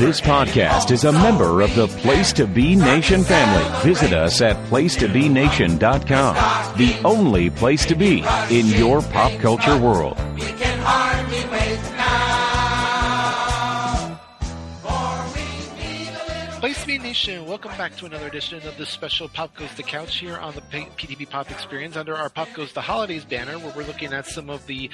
This podcast is a member of the Place to Be Nation family. Visit us at placetobenation.com, the only place to be in your pop culture world. We can hardly wait now, for we need a little... Place to Be Nation, welcome back to another edition of this special Pop Goes to Couch here on the PTB Pop Experience under our Pop Goes to Holidays banner, where we're looking at some of the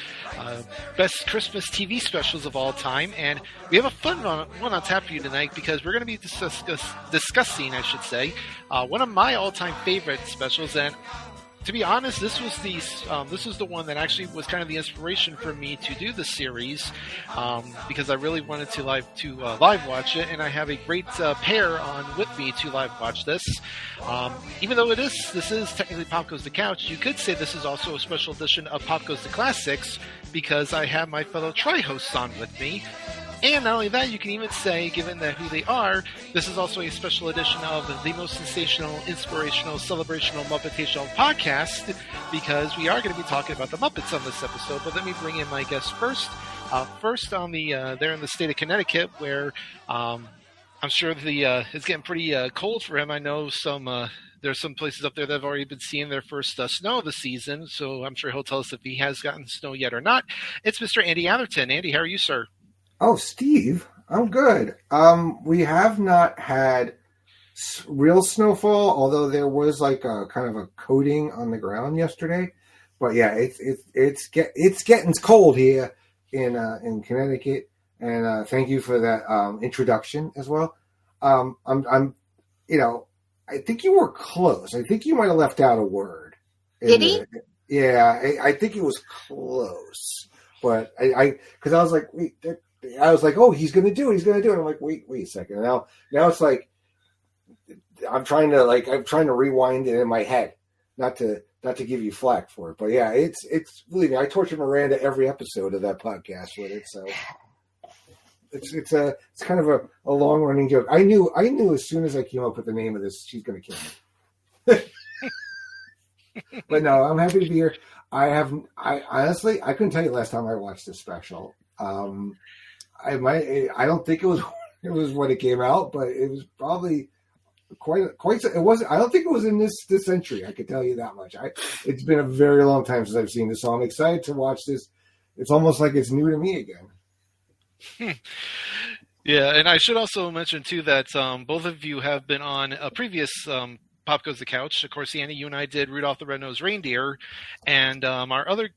best Christmas TV specials of all time. And we have a fun one on tap for you tonight because we're going to be discussing, one of my all-time favorite specials. And to be honest, this was the one that actually was kind of the inspiration for me to do the series, because I really wanted to live watch it, and I have a great pair on with me to live watch this. Even though this is technically Pop Goes to Couch, you could say this is also a special edition of Pop Goes to Classics because I have my fellow tri-hosts on with me. And not only that, you can even say, given that who they are, this is also a special edition of the most sensational, inspirational, celebrational, Muppetational podcast, because we are going to be talking about the Muppets on this episode. But let me bring in my guest first. First on they're in the state of Connecticut, where I'm sure it's getting pretty cold for him. I know there's some places up there that have already been seeing their first snow of the season, so I'm sure he'll tell us if he has gotten snow yet or not. It's Mr. Andy Atherton. Andy, how are you, sir? Oh, Steve, I'm good. We have not had real snowfall, although there was like a kind of a coating on the ground yesterday. But yeah, it's getting cold here in Connecticut, and thank you for that introduction as well. I think you were close. I think you might have left out a word. Did he? I think it was close, but because I was like, wait. I was like, oh, he's going to do it. And I'm like, wait a second. Now it's like, I'm trying to rewind it in my head, not to give you flack for it. But yeah, it's believe me, I torture Miranda every episode of that podcast with it. So it's kind of a long running joke. I knew as soon as I came up with the name of this, she's going to kill me. But no, I'm happy to be here. I honestly, I couldn't tell you last time I watched this special. I don't think it was when it came out, but it was probably quite. It wasn't. I don't think it was in this century. I can tell you that much. It's been a very long time since I've seen this, so I'm excited to watch this. It's almost like it's new to me again. Yeah, and I should also mention too that both of you have been on a previous Pop Goes the Couch. Of course, Annie, you and I did Rudolph the Red-Nosed Reindeer, and our other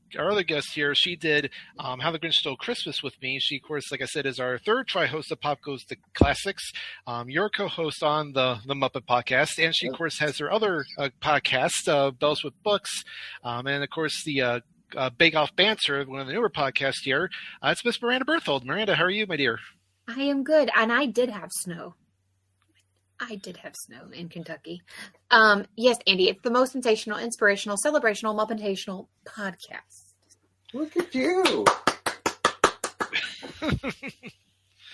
guest here, she did How the Grinch Stole Christmas with me. She, of course, like I said, is our third tri-host of Pop Goes to Classics. Your co-host on the Muppet podcast, and she, of course, has her other podcast, Bells with Books, and of course the Bake Off Banter, one of the newer podcasts here. It's Miss Miranda Berthold. Miranda, how are you, my dear? I am good, and I did have snow. In Kentucky. Yes, Andy, it's the most sensational, inspirational, celebrational, Muppetational podcast. Look at you.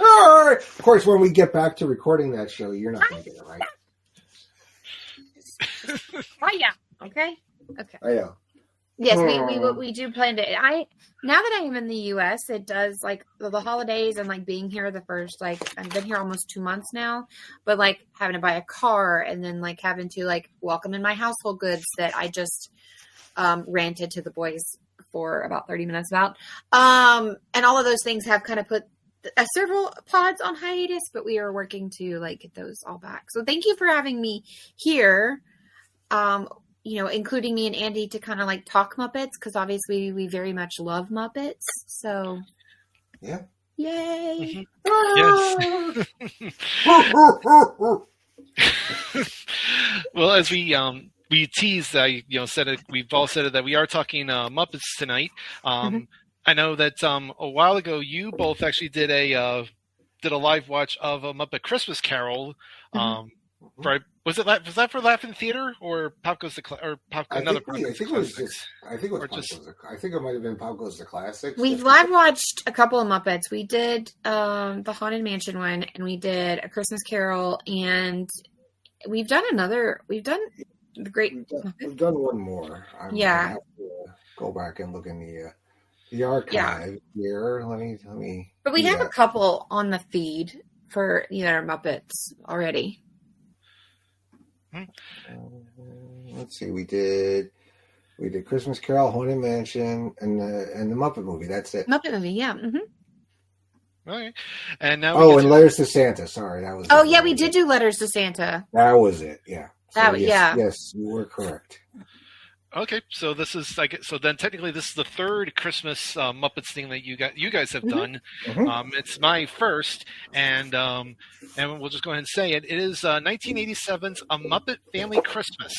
All right. Of course, when we get back to recording that show, you're not going to get it right. Oh, yeah. Okay. I know. Yes, we do plan to. Now that I am in the U.S., it does like the holidays and like being here the first I've been here almost 2 months now, but like having to buy a car and then like having to like welcome in my household goods that I just ranted to the boys for about 30 minutes about, and all of those things have kind of put several pods on hiatus, but we are working to like get those all back. So thank you for having me here. Including me and Andy to kind of like talk Muppets, because obviously we very much love Muppets. So, yeah, yay! Yes. Well, as we teased, we've all said it that we are talking Muppets tonight. I know that a while ago you both actually did a live watch of a Muppet Christmas Carol. Right? Was that for Laughing Theater or Pop Goes to I think it might have been Pop Goes to Classics. We've live watched a couple of Muppets. We did the Haunted Mansion one, and we did A Christmas Carol, and we've done the Great. We've done one more. I have to go back and look in the archive here. Let me. But we have a couple on the feed for Muppets already. Let's see. We did Christmas Carol, Haunted Mansion, and the Muppet movie. That's it. Muppet movie, yeah. Mm-hmm. Okay. And now and Letters to Santa. Sorry, that was. Oh yeah, we did do Letters to Santa. That was it. Yeah. Yeah. Yes, you were correct. Okay, so this is then technically this is the third Christmas Muppets thing that you guys have done. Mm-hmm. It's my first, and we'll just go ahead and say it. It is 1987's A Muppet Family Christmas.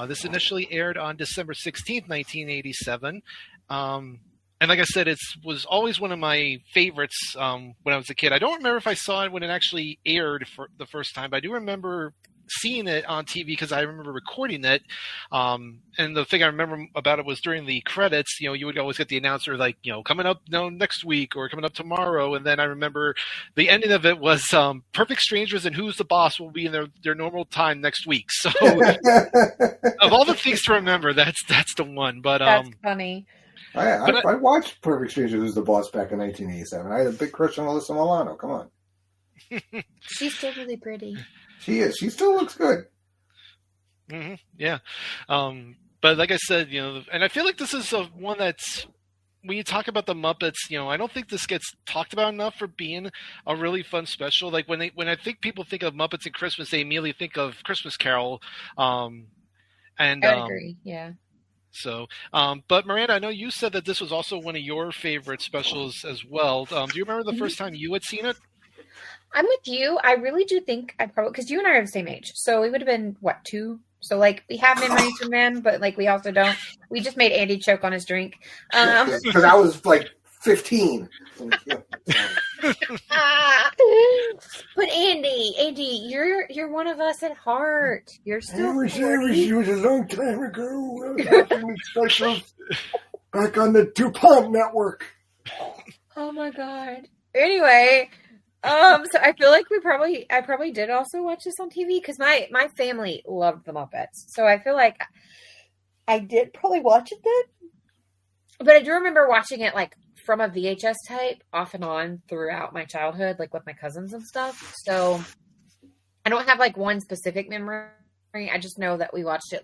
This initially aired on December 16th, 1987. And like I said, it was always one of my favorites when I was a kid. I don't remember if I saw it when it actually aired for the first time, but I do remember seeing it on TV because I remember recording it. And the thing I remember about it was during the credits, you would always get the announcer like, coming up next week or coming up tomorrow. And then I remember the ending of it was Perfect Strangers and Who's the Boss will be in their normal time next week. So of all the things to remember, that's the one. But that's funny. I watched Perfect Strangers Who's the Boss back in 1987. I had a big crush on Alyssa Milano. Come on. She's still really pretty. She is. She still looks good. Mm-hmm. Yeah. But like I said, and I feel like this is one that's, when you talk about the Muppets, I don't think this gets talked about enough for being a really fun special. Like when I think people think of Muppets and Christmas, they immediately think of Christmas Carol. And I agree. Yeah. So, but Miranda, I know you said that this was also one of your favorite specials as well. Do you remember the first time you had seen it? I'm with you. I really do think I probably, because you and I are the same age, so we would have been 2. So we have memories from then, but we also don't. We just made Andy choke on his drink because I was 15. But Andy, you're one of us at heart. You're still. It was a long time ago. Watching the specials back on the DuPont network. Oh my god. Anyway, so I feel like I probably did also watch this on TV because my family loved the Muppets. So I feel like I did probably watch it then. But I do remember watching it from a VHS type off and on throughout my childhood, with my cousins and stuff. So I don't have one specific memory. I just know that we watched it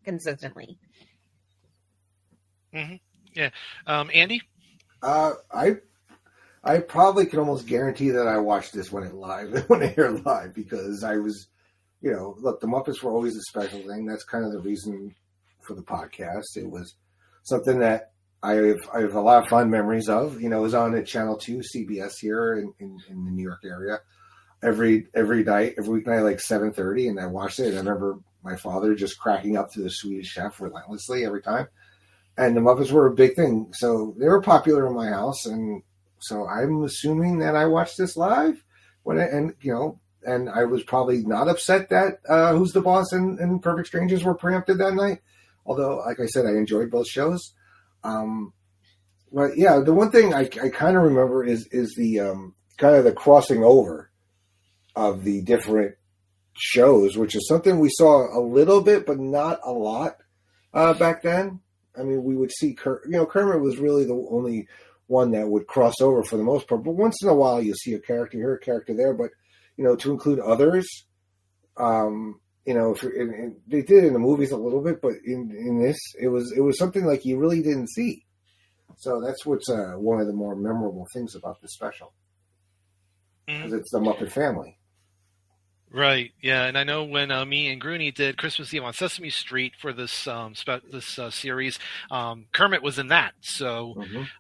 consistently. Mm-hmm. Yeah. Andy? I probably could almost guarantee that I watched this when it aired live because I was, look, the Muppets were always a special thing. That's kind of the reason for the podcast. It was something that I have a lot of fond memories of. It was on at Channel 2, CBS here in the New York area every night, every weeknight, 7:30, and I watched it. And I remember my father just cracking up to the Swedish Chef relentlessly every time. And the Muppets were a big thing, so they were popular in my house, and so I'm assuming that I watched this live and I was probably not upset that Who's the Boss and Perfect Strangers were preempted that night. Although, like I said, I enjoyed both shows. But yeah, the one thing I kind of remember is the kind of the crossing over of the different shows, which is something we saw a little bit, but not a lot back then. I mean, we would see Kermit was really the only one that would cross over for the most part. But once in a while, you'll see a character here, a character there. But to include others, they did it in the movies a little bit, but in this, it was something you really didn't see. So that's what's one of the more memorable things about this special, because it's the Muppet family. Right. Yeah, and I know when me and Grooney did Christmas Eve on Sesame Street for this series, Kermit was in that. So,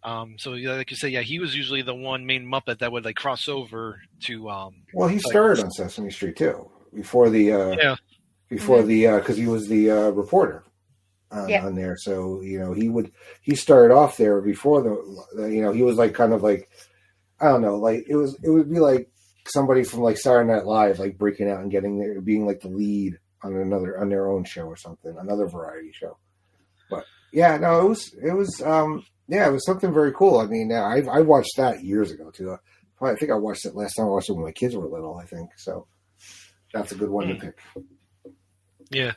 like you say, yeah, he was usually the one main Muppet that would cross over to. Well, he started on Sesame Street too before because he was the reporter on there. So he started off there before he was I don't know, it would be like somebody from Saturday Night Live breaking out and getting there, being the lead on their own show or something, another variety show. But yeah, no, it was something very cool. I mean, I watched that years ago too. I think I watched it last time I watched it when my kids were little. I think so. That's a good one to pick. Yeah.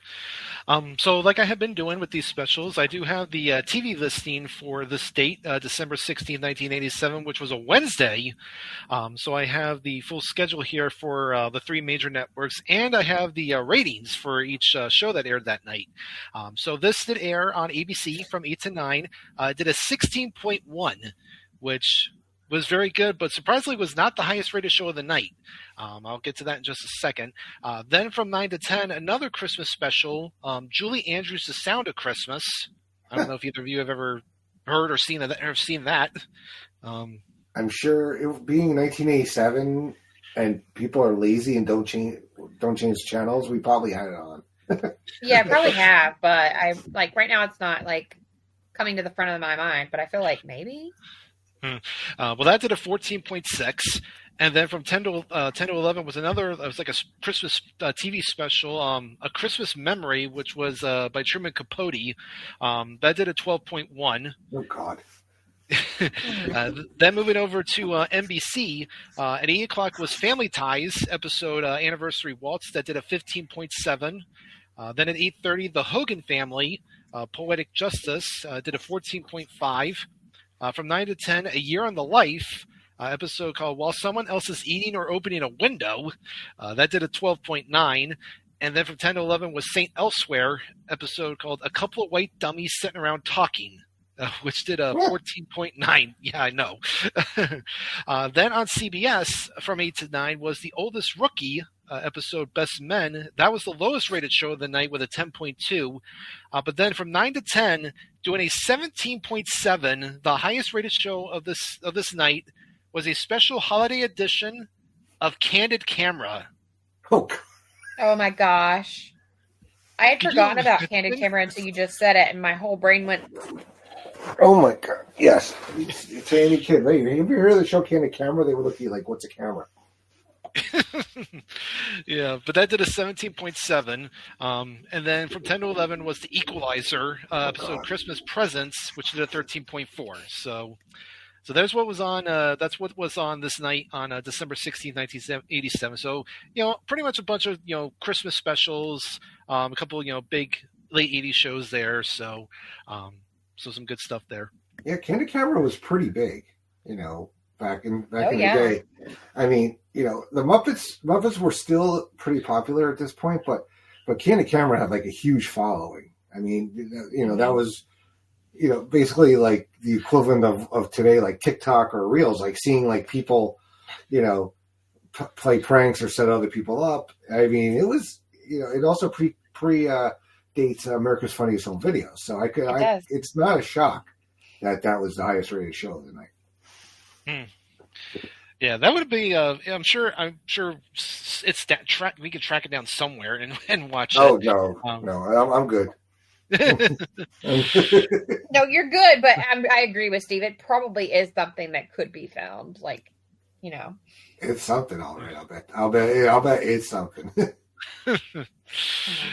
So like I have been doing with these specials, I do have the TV listing for this date, December 16th, 1987, which was a Wednesday. So I have the full schedule here for the three major networks, and I have the ratings for each show that aired that night. So this did air on ABC from 8 to 9. Did a 16.1, which was very good, but surprisingly was not the highest rated show of the night. I'll get to that in just a second. Then from 9 to 10, another Christmas special, Julie Andrews' The Sound of Christmas. I don't know if either of you have ever heard or seen that. I'm sure being 1987 and people are lazy and don't change channels, we probably had it on. Yeah, I probably have, but I like right now it's not like coming to the front of my mind, but I feel like maybe. Well, that did a 14.6, and then from 10 to 11 was another. It was like a Christmas TV special, A Christmas Memory, which was by Truman Capote. That did a 12.1. Oh God. Then moving over to NBC, at 8 o'clock was Family Ties episode Anniversary Waltz. That did a 15.7. Then at 8:30, The Hogan Family, Poetic Justice, did a 14.5. From 9 to 10, A Year on the Life, episode called While Someone Else is Eating or Opening a Window. That did a 12.9. And then from 10 to 11 was Saint Elsewhere, episode called A Couple of White Dummies Sitting Around Talking, which did a 14.9. Yeah, I know. Then on CBS from 8 to 9 was The Oldest Rookie, episode Best Men. That was the lowest rated show of the night with a 10.2. But then from 9 to 10, doing a 17.7, the highest rated show of this night was a special holiday edition of Candid Camera. Oh, Oh my gosh. I had forgotten about Candid Camera until you just said it, and my whole brain went. oh my God. Yes. It's any kid. Right? If you hear the show Candid Camera, they would look at you like, what's a camera? Yeah, but that did a 17.7. And then from 10 to 11 was The Equalizer, episode Christmas Presents, which did a 13.4. So there's what was on. That's what was on this night on December 16th, 1987. So pretty much a bunch of Christmas specials, a couple big late 80s shows there. So some good stuff there. Yeah, Candid Camera was pretty big. Back in the yeah. day. I mean, the Muppets were still pretty popular at this point, but Candid Camera had like a huge following. I mean, that was, basically like the equivalent of today, like TikTok or Reels, like seeing like people, play pranks or set other people up. I mean, it was, it also dates America's Funniest Home Videos. So it's not a shock that was the highest rated show of the night. Yeah, that would be. I'm sure it's that we could track it down somewhere and watch it. Oh no, I'm good. No, you're good, but I agree with Steve. It probably is something that could be found. Like, it's something. All right, I'll bet it's something. There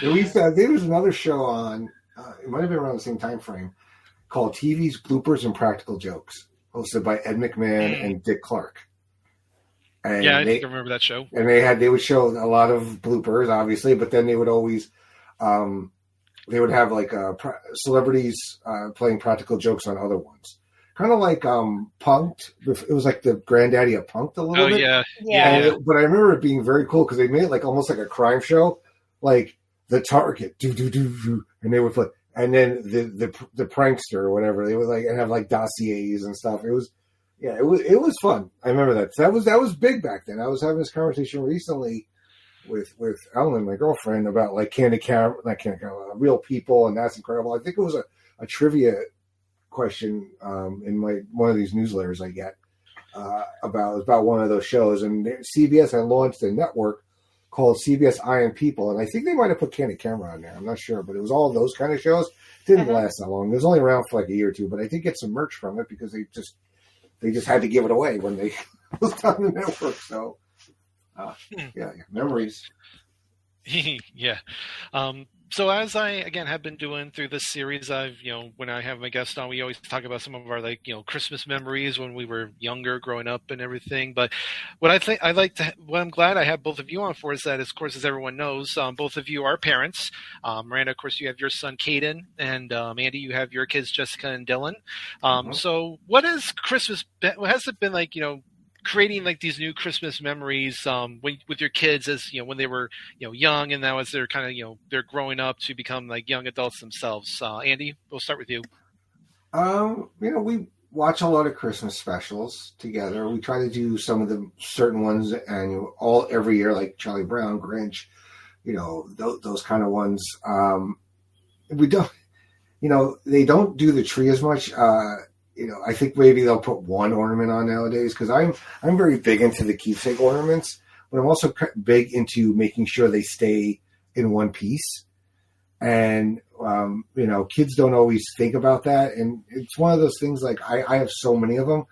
was another show on. It might have been around the same time frame, called TV's Bloopers and Practical Jokes, hosted by Ed McMahon and Dick Clark. And yeah, I think I remember that show. And they would show a lot of bloopers, obviously, but then they would always, they would have like celebrities playing practical jokes on other ones. Kind of like Punk'd. It was like the granddaddy of Punk'd a little bit. Yeah. But I remember it being very cool because they made it like almost like a crime show, like The Target, and they would play. And then the prankster or whatever, they would like and have like dossiers and stuff. It was fun. I remember that. So that was big back then. I was having this conversation recently with Ellen, my girlfriend, about like real people, and that's incredible. I think it was a trivia question in one of these newsletters I get about one of those shows, and CBS had launched a network called CBS I Am People, and I think they might have put Candid Camera on there. I'm not sure, but it was all those kind of shows. It didn't last that long. It was only around for like a year or two, but I did get some merch from it because they just had to give it away when they was on the network. So, yeah, memories. Yeah. So as I again have been doing through this series, I've when I have my guests on, we always talk about some of our Christmas memories when we were younger, growing up, and everything. But what I think I like to, what I'm glad I have both of you on for is that, of course, as everyone knows, both of you are parents. Miranda, of course, you have your son Caden, and Andy, you have your kids Jessica and Dylan. So what has Christmas been? What has it been like? Creating like these new Christmas memories with your kids as when they were young, and now as they're kind of they're growing up to become like young adults themselves. Andy, we'll start with you. We watch a lot of Christmas specials together. We try to do some of the certain ones and every year, like Charlie Brown, Grinch, those kind of ones. We don't, they don't do the tree as much. I think maybe they'll put one ornament on nowadays, because I'm very big into the keepsake ornaments, but I'm also big into making sure they stay in one piece. And, kids don't always think about that. And it's one of those things, like I have so many of them,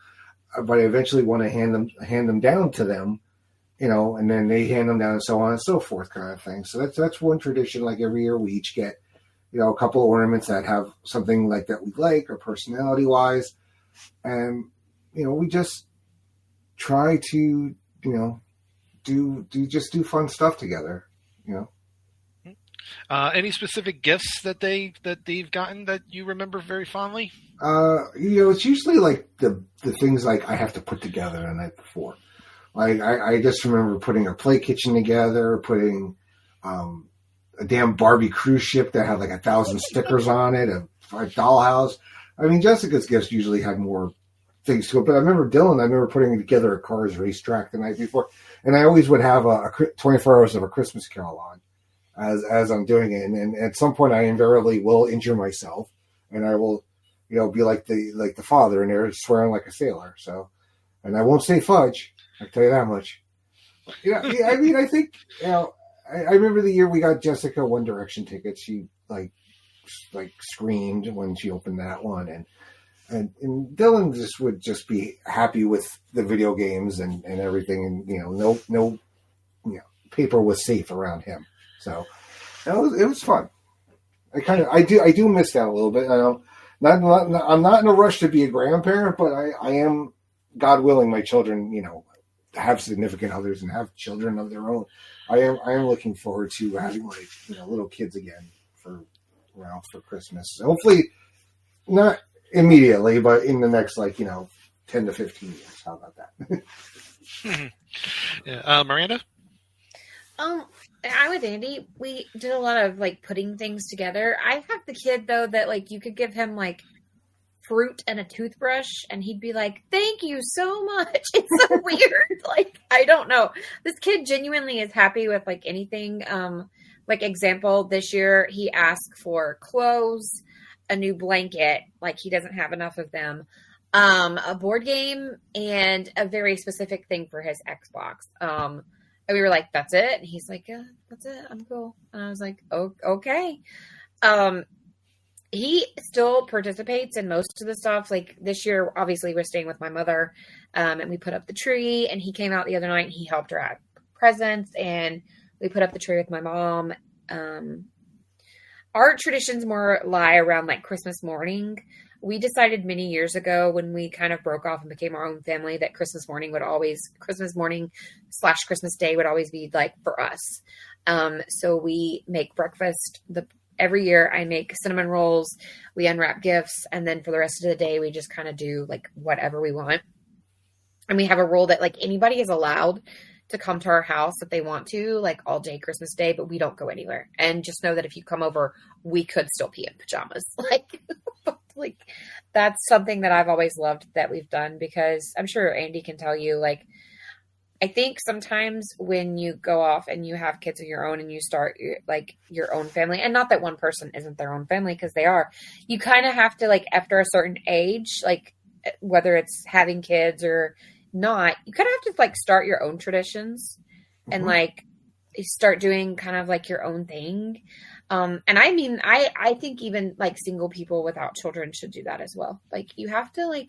but I eventually want to hand them down to them, and then they hand them down and so on and so forth kind of thing. So that's one tradition. Like every year we each get a couple of ornaments that have something like that we like, or personality wise. And, we just try to, do fun stuff together, Any specific gifts that they've gotten that you remember very fondly? It's usually like the things like I have to put together the night before. Like I just remember putting a play kitchen together, putting, a damn Barbie cruise ship that had like 1,000 stickers on it, a dollhouse. I mean, Jessica's gifts usually had more things to it, but I remember putting together a Cars racetrack the night before, and I always would have a 24 hours of A Christmas Carol on as I'm doing it, and at some point I invariably will injure myself, and I will, be like the father in there swearing like a sailor. So, and I won't say fudge. I can tell you that much. I mean, I think I remember the year we got Jessica One Direction tickets. She like screamed when she opened that one, and Dylan would just be happy with the video games and everything, and no paper was safe around him. So it was fun. I do miss that a little bit. I know I'm not in a rush to be a grandparent, but I am, God willing, my children have significant others and have children of their own. I am looking forward to having little kids again for Christmas. So hopefully not immediately, but in the next 10 to 15 years. How about that? Yeah. Miranda? I with Andy, we did a lot of putting things together. I have the kid though that you could give him fruit and a toothbrush and he'd be like, thank you so much. It's so weird. I don't know. This kid genuinely is happy with anything. Example, this year he asked for clothes, a new blanket, he doesn't have enough of them, a board game, and a very specific thing for his Xbox. And we were like, that's it? And he's like, yeah, that's it. I'm cool. And I was like, oh, okay. He still participates in most of the stuff. This year, obviously, we're staying with my mother, and we put up the tree. And he came out the other night and he helped her out presents, and we put up the tree with my mom. Our traditions more lie around Christmas morning. We decided many years ago when we kind of broke off and became our own family that Christmas morning / Christmas Day would always be for us. So we make breakfast. Every year I make cinnamon rolls, we unwrap gifts, and then for the rest of the day, we just kind of do whatever we want. And we have a rule that anybody is allowed to come to our house if they want to, all day Christmas Day, but we don't go anywhere. And just know that if you come over, we could still be in pajamas. That's something that I've always loved that we've done, because I'm sure Andy can tell you, I think sometimes when you go off and you have kids of your own and you start your own family, and not that one person isn't their own family, because they are, you kind of have to after a certain age, whether it's having kids or not, you kind of have to start your own traditions and start doing kind of your own thing. And I mean, I think even single people without children should do that as well. You have to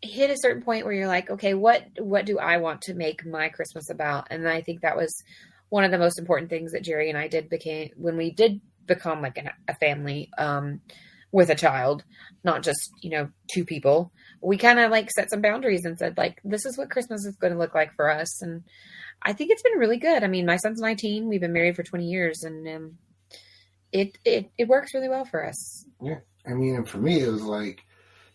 hit a certain point where you're okay, what do I want to make my Christmas about? And I think that was one of the most important things that Jerry and I did when we did become like a family with a child, not just, two people. We kind of like set some boundaries and said like, this is what Christmas is going to look like for us. And I think it's been really good. I mean, my son's 19. We've been married for 20 years and it works really well for us. Yeah. I mean, and for me, it was like,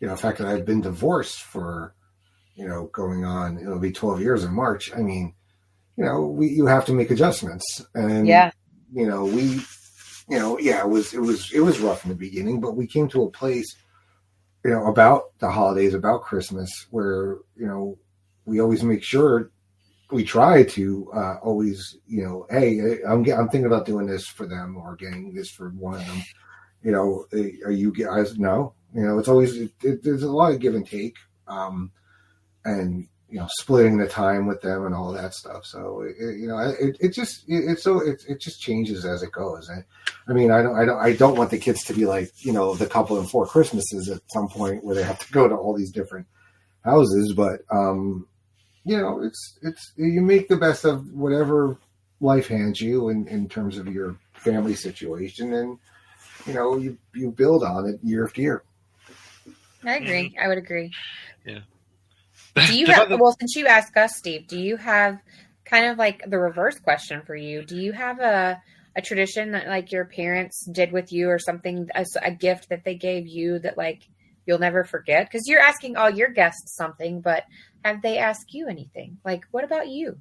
the fact that I've been divorced for, going on, it'll be 12 years in March. I mean, you have to make adjustments. And, yeah, it was rough in the beginning, but we came to a place, about the holidays, about Christmas, where, we always make sure we try to always, hey, I'm thinking about doing this for them or getting this for one of them. Are you guys? No, it's always, there's a lot of give and take, and, splitting the time with them and all that stuff. So, it just changes as it goes. I mean, I don't want the kids to be like, the couple in 4 Christmases at some point where they have to go to all these different houses, but, it's you make the best of whatever life hands you in terms of your family situation, and you build on it year after year. I agree. I would agree. Yeah. Do you have, since you asked us, Steve, do you have kind of like the reverse question for you? Do you have a tradition that like your parents did with you or something, a gift that they gave you that like you'll never forget? Because you're asking all your guests something, but have they asked you anything? Like, what about you?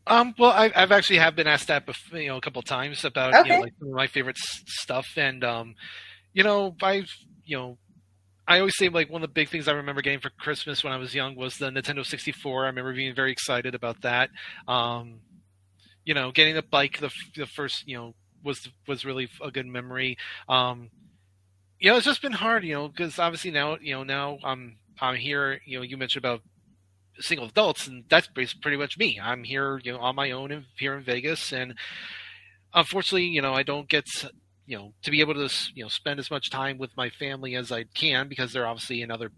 Well, I've actually been asked that before, a couple of times about like some of my favorite stuff, and I always say like one of the big things I remember getting for Christmas when I was young was the Nintendo 64. I remember being very excited about that. Getting a bike the first was really a good memory. It's just been hard, because obviously now I'm here. You mentioned about single adults, and that's pretty much me. I'm here, on my own here in Vegas, and unfortunately, I don't get to be able to spend as much time with my family as I can, because they're obviously in other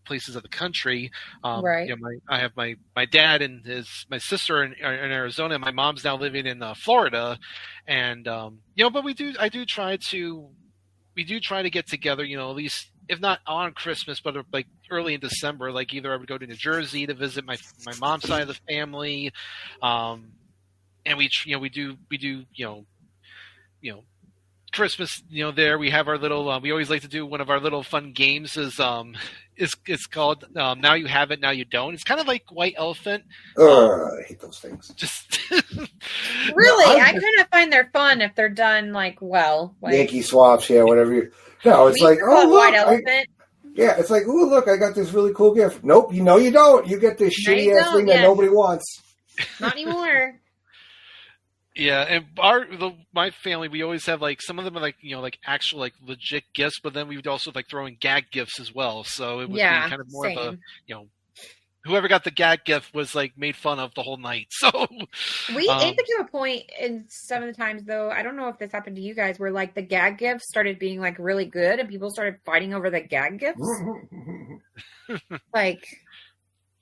places of the country. Right. I have my dad and my sister in Arizona, and my mom's now living in Florida, and but we do try to get together, at least if not on Christmas, but like early in December. Like either I would go to New Jersey to visit my mom's side of the family, and we do Christmas, there we have our little. We always like to do one of our little fun games. It's called Now You Have It, Now You Don't. It's kind of like White Elephant. I hate those things. Just really, I kind of find they're fun if they're done like well. Like, Yankee swaps, yeah, whatever. No, it's like look, White Elephant. It's like look, I got this really cool gift. Nope, you don't. You get this shitty ass thing that nobody wants. Not anymore. Yeah, and my family, we always have like some of them are like like actual like legit gifts, but then we would also like throw in gag gifts as well. So it would be kind of more of a whoever got the gag gift was like made fun of the whole night. So we it became a point in some of the times though. I don't know if this happened to you guys, where like the gag gifts started being like really good, and people started fighting over the gag gifts, like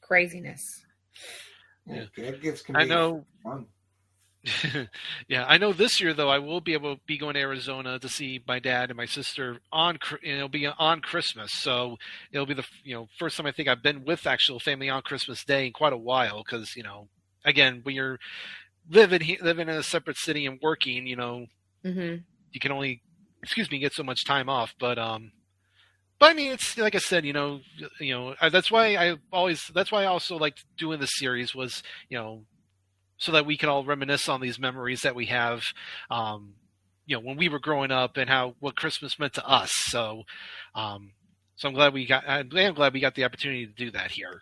craziness. Yeah, gag gifts can I know. Fun. Yeah, I know this year though I will be able to be going to Arizona to see my dad and my sister and it'll be on Christmas, so it'll be the first time I think I've been with actual family on Christmas Day in quite a while, because again when you're living in a separate city and working, you can only get so much time off, but I mean, it's like I said, that's why I also liked doing this series was so that we can all reminisce on these memories that we have, when we were growing up and what Christmas meant to us. So, I'm glad we got the opportunity to do that here.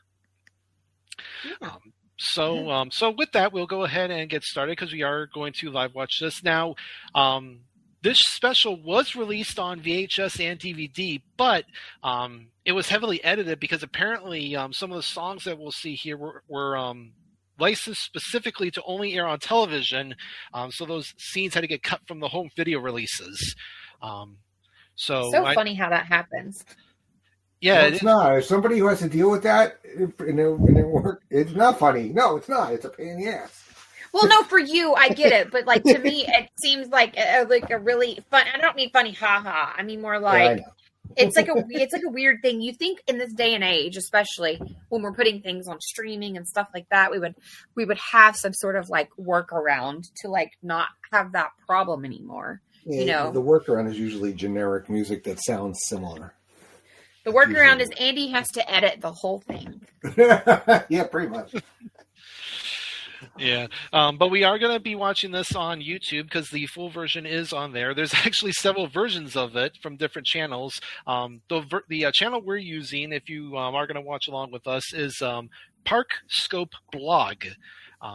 Yeah. So with that, we'll go ahead and get started because we are going to live watch this now. This special was released on VHS and DVD, but it was heavily edited because apparently some of the songs that we'll see here were licensed specifically to only air on television, so those scenes had to get cut from the home video releases. Funny how that happens. Yeah, it's not. As somebody who has to deal with that in their work, it's not funny. No, it's not. It's a pain in the ass. Well, no, for you, I get it, but like to me, it seems like a really fun. I don't mean funny, haha. I mean more like it's like a weird thing. You think in this day and age, especially when we're putting things on streaming and stuff like that, we would have some sort of like workaround to like not have that problem anymore. Yeah, you know, the workaround is usually generic music that sounds similar. The workaround is Andy has to edit the whole thing. Yeah, pretty much. Yeah, but we are going to be watching this on YouTube because the full version is on there. There's actually several versions of it from different channels. The channel we're using, if you are going to watch along with us, is Park Scope Blog.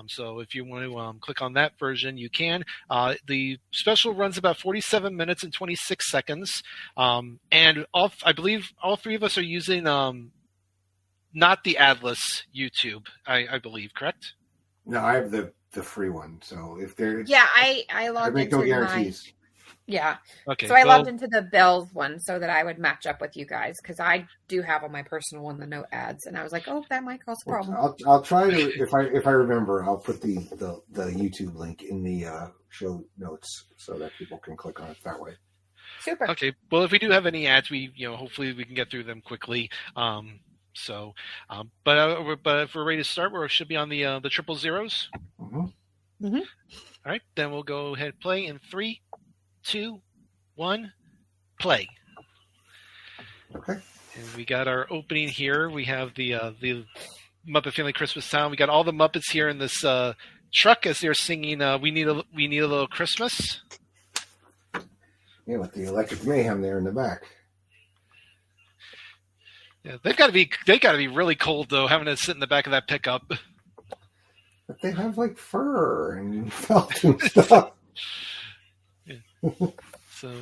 So if you want to click on that version, you can. The special runs about 47 minutes and 26 seconds. And I believe all three of us are using not the Atlas YouTube, I believe, correct? No, I have the free one. So if there's I logged make no into guarantees. Okay. So I logged into the Bells one so that I would match up with you guys because I do have on my personal one the no ads, and I was like, oh, that might cause a problem. I'll try to if I remember, I'll put the YouTube link in the show notes so that people can click on it that way. Super. Okay. Well, if we do have any ads, hopefully we can get through them quickly. But if we're ready to start, we should be on the triple zeros. Mm-hmm. All right, then we'll go ahead and play in 3, 2, 1, play. Okay. And we got our opening here. We have the Muppet Family Christmas Town. We got all the Muppets here in this truck as they're singing "We Need a Little Christmas." Yeah, with the Electric Mayhem there in the back. Yeah, they got to be really cold though, having to sit in the back of that pickup. But they have like fur and felt and stuff. Yeah. So,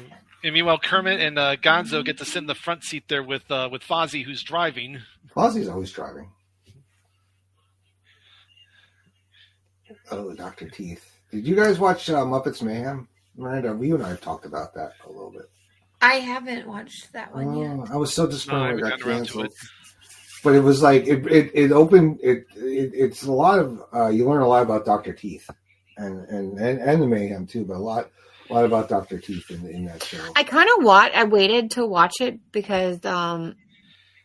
and meanwhile, Kermit and Gonzo get to sit in the front seat there with Fozzie, who's driving. Fozzie's always driving. Oh, Dr. Teeth. Did you guys watch Muppets Mayhem? Miranda, you and I have talked about that a little bit. I haven't watched that one yet. I was so disappointed No, it got canceled. it. But it was like it opened. It's a lot of you learn a lot about Dr. Teeth and the Mayhem too, but a lot about Dr. Teeth in that show. I waited to watch it because I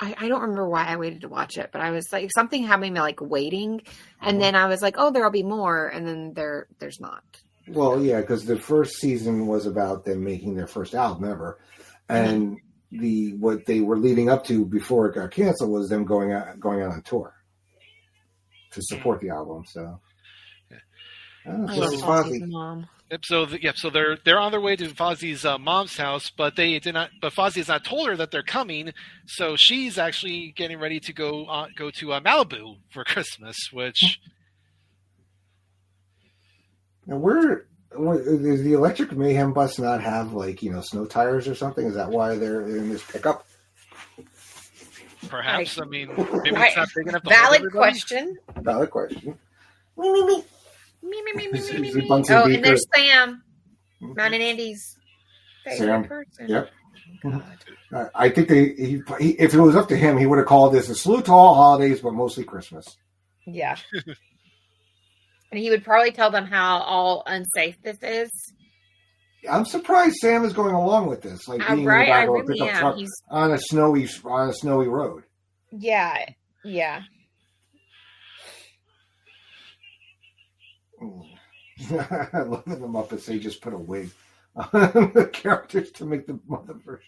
don't remember why I waited to watch it, but I was like something had me like waiting, and then I was like, oh, there'll be more, and then there's not. Well, yeah, because the first season was about them making their first album ever, and what they were leading up to before it got canceled was them going out on tour to support the album. So, Mom. Yep. So they're on their way to Fozzie's mom's house, but they did not. But Fozzie has not told her that they're coming, so she's actually getting ready to go to Malibu for Christmas, which. Now, does the Electric Mayhem bus not have snow tires or something? Is that why they're in this pickup? Perhaps. I mean, maybe it's not big enough. Valid question. Valid question. Me. Oh, and there's Sam. Mine and Andy's favorite person. Yep. I think if it was up to him, he would have called this a salute to all holidays, but mostly Christmas. Yeah. And he would probably tell them how all unsafe this is. I'm surprised Sam is going along with this, like being in the back of a pickup truck on a snowy road. Yeah. I love in the Muppets they just put a wig on the characters to make the Muppet version.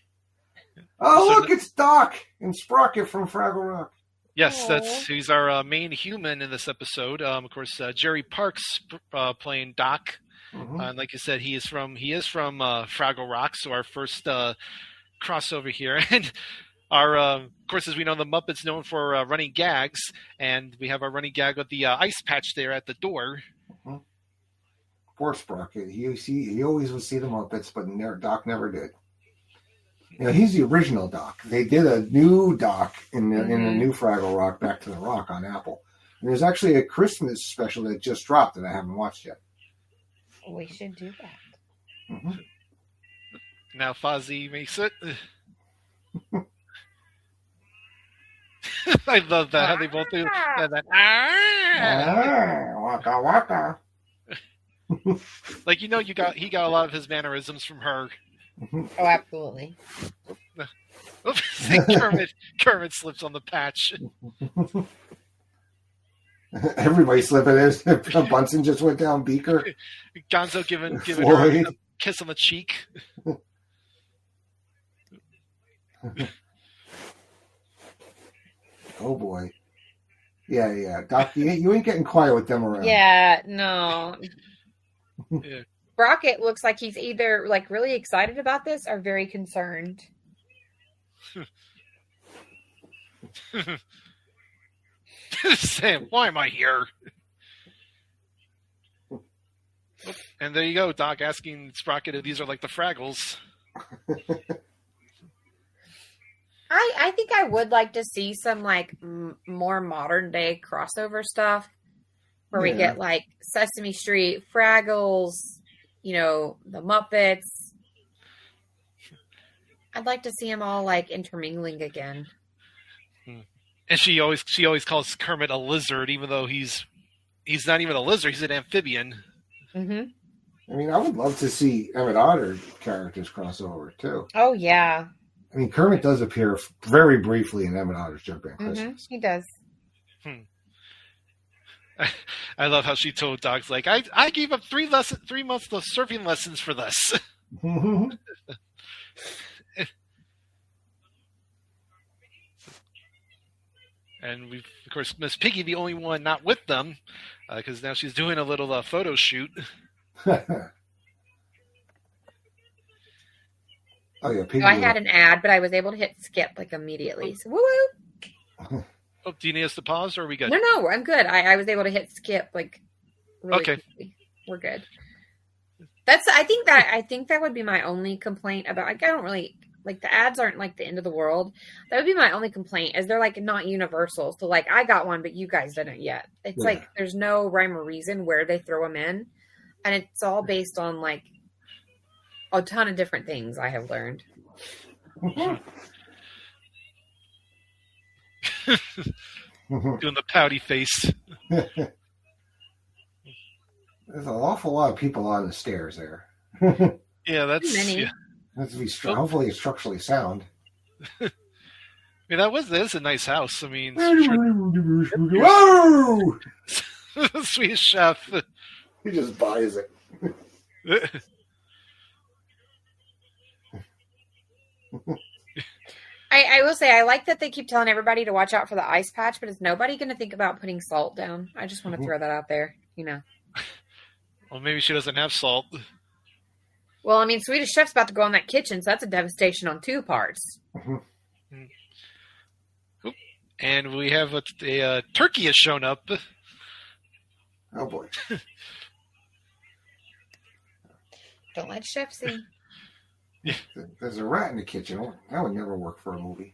Oh, look, it's Doc and Sprocket from Fraggle Rock. Yes, he's our main human in this episode. Of course, Jerry Parks playing Doc, and like you said, he is from Fraggle Rock. So our first crossover here, and our of course, as we know, the Muppets known for running gags, and we have our running gag with the ice patch there at the door. Poor Sprocket. He always would see the Muppets, but Doc never did. He's the original Doc. They did a new Doc in the new Fraggle Rock, Back to the Rock on Apple. And there's actually a Christmas special that just dropped that I haven't watched yet. We should do that. Mm-hmm. Now Fozzie makes it. I love that how they both do that. Waka waka. Like, he got a lot of his mannerisms from her. Oh, absolutely. Oops, Kermit slips on the patch. Everybody slipping in. Bunsen just went down. Beaker. Gonzo giving her Floyd. a kiss on the cheek. Oh boy. Yeah. Doc, you ain't getting quiet with them around. Yeah, no. Yeah. Brockett looks like he's either like really excited about this or very concerned. Sam, why am I here? And there you go, Doc asking Sprocket if these are like the Fraggles. I think I would like to see some like more modern day crossover stuff where we get like Sesame Street, Fraggles, the Muppets. I'd like to see them all like intermingling again. And she always calls Kermit a lizard, even though he's not even a lizard; he's an amphibian. Mm-hmm. I mean, I would love to see Emmett Otter characters cross over too. Oh yeah. I mean, Kermit does appear very briefly in Emmett Otter's Junk Band Christmas. He does. I love how she told Dogs, like, I gave up 3 months of surfing lessons for this. And we've, of course, Miss Piggy, the only one not with them, because now she's doing a little photo shoot. Oh yeah, Piggy. I had an ad, but I was able to hit skip like immediately. So woo woo. Oh, do you need us to pause, or are we good? No, I'm good. I was able to hit skip like really Okay. quickly. We're good. I think that would be my only complaint about. Like, I don't really like the ads aren't like the end of the world. That would be my only complaint. Is they're like not universal. So like I got one, but you guys didn't yet. It's like there's no rhyme or reason where they throw them in, and it's all based on like a ton of different things I have learned. Doing the pouty face. There's an awful lot of people on the stairs there. Yeah, that's many. Yeah. That's to be hopefully it's structurally sound. I mean, that is a nice house. I mean, Whoa! Swedish chef. He just buys it. I will say I like that they keep telling everybody to watch out for the ice patch, but is nobody going to think about putting salt down? I just want to throw that out there, Well, maybe she doesn't have salt. Well, I mean, Swedish Chef's about to go in that kitchen, so that's a devastation on 2 parts. And we have a turkey has shown up. Oh boy. Don't let Chef see. There's a rat in the kitchen. That would never work for a movie.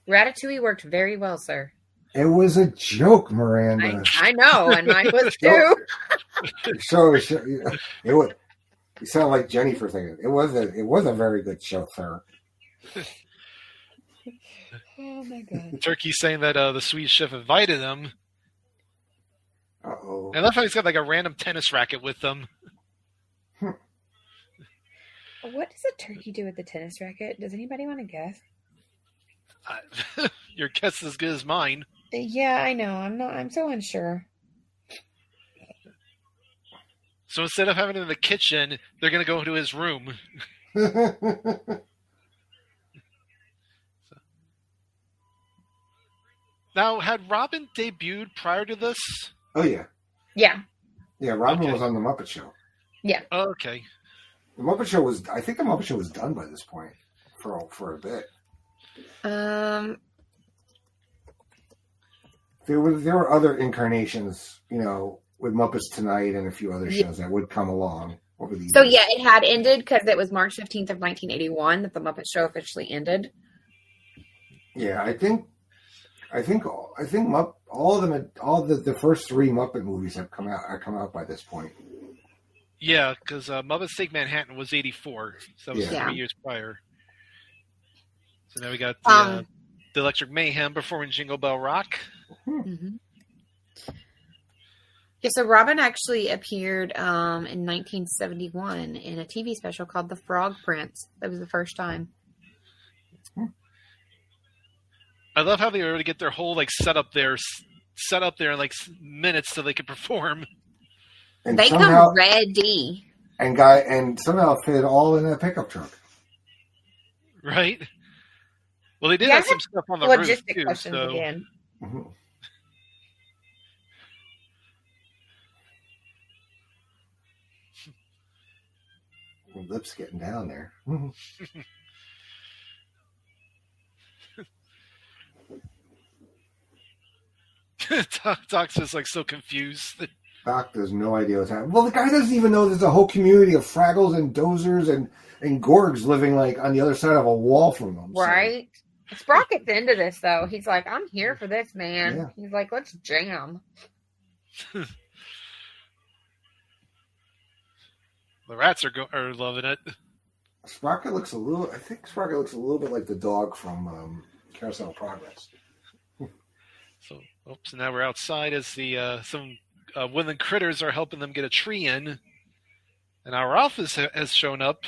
Ratatouille worked very well, sir. It was a joke, Miranda. I know, and mine was too. So it was. You sound like Jenny for thinking it was a very good show, sir. Oh my god! Turkey saying that the Swedish chef invited him. Uh-oh. I love how he's got like a random tennis racket with him. What does a turkey do with the tennis racket? Does anybody want to guess? Your guess is as good as mine. Yeah, I know. I'm so unsure. So instead of having it in the kitchen, they're going to go into his room. Now, had Robin debuted prior to this? Oh yeah. Yeah. Yeah, Robin Okay. was on the Muppet Show. Yeah. Oh, okay. The Muppet Show was. I think the Muppet Show was done by this point for a bit. There were other incarnations, with Muppets Tonight and a few other shows that would come along over the years. So yeah, it had ended because it was March 15th of 1981 that the Muppet Show officially ended. Yeah, I think all of them, the first 3 Muppet movies are come out by this point. Yeah, because Muppets Take Manhattan was 84. So that was Yeah. 3 years prior. So now we got the Electric Mayhem performing Jingle Bell Rock. Mm-hmm. Yeah, so Robin actually appeared in 1971 in a TV special called The Frog Prince. That was the first time. I love how they already get their whole like setup there in like minutes so they can perform. And They somehow, come ready. and somehow fit it all in a pickup truck. Right? Well, they did Yeah, have some stuff on the roof Logistic too. questions So again. Mhm. Your lips getting down there. Doc's just like so confused. Doc has no idea what's happening. Well, the guy doesn't even know there's a whole community of Fraggles and Dozers and Gorgs living like on the other side of a wall from them. So. Right? Sprocket's into this, though. He's like, I'm here for this, man. Yeah. He's like, let's jam. The rats are loving it. Sprocket looks a little. I think Sprocket looks a little bit like the dog from Carousel of Progress. So now we're outside as the some woodland critters are helping them get a tree in, and our office has shown up.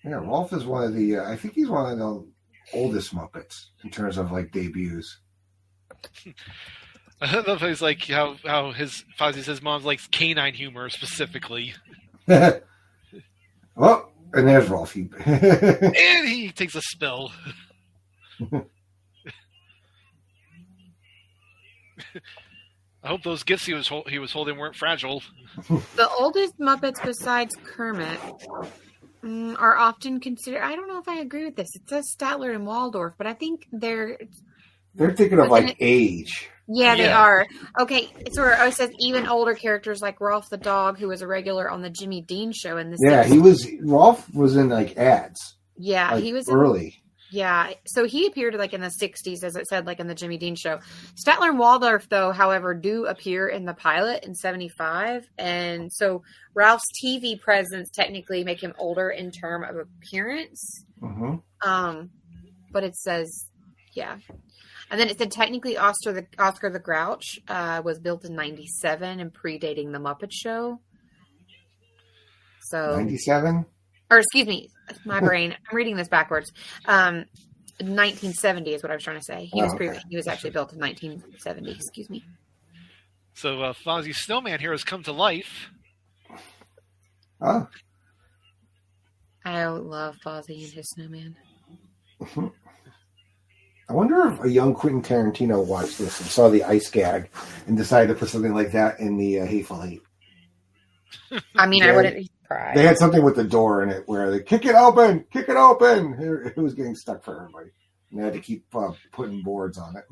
Yeah, Rolf is one of the. I think he's one of the oldest Muppets in terms of like debuts. I love how he's like how Fozzie says mom's likes canine humor specifically, Oh, and there's Rolf. and he takes a spill. I hope those gifts he was holding weren't fragile. The oldest Muppets besides Kermit are often considered. I don't know if I agree with this. It says Statler and Waldorf, but I think they're thinking of like age. Yeah, they Yeah. are. Okay, so it says even older characters like Rolf the dog, who was a regular on the Jimmy Dean show in the Yeah, 60s. Rolf was in like ads. Yeah, Like, he was early. Yeah, so he appeared like in the 60s, as it said, like in the Jimmy Dean show. Statler and Waldorf, though, however, do appear in the pilot in 75. And so Ralph's TV presence technically make him older in term of appearance. Mm-hmm. But it says, yeah. And then it said technically Oscar the Grouch was built in 97 and predating the Muppet Show. So 97? Or excuse me, my brain. I'm reading this backwards. 1970 is what I was trying to say. He was actually built in 1970. Excuse me. So Fozzie's snowman here has come to life. Oh. I love Fozzie and his snowman. I wonder if a young Quentin Tarantino watched this and saw the ice gag and decided to put something like that in the Hateful Eight. I mean, Yeah. I wouldn't be surprised. They had something with the door in it where they kick it open. It was getting stuck for everybody. And they had to keep putting boards on it.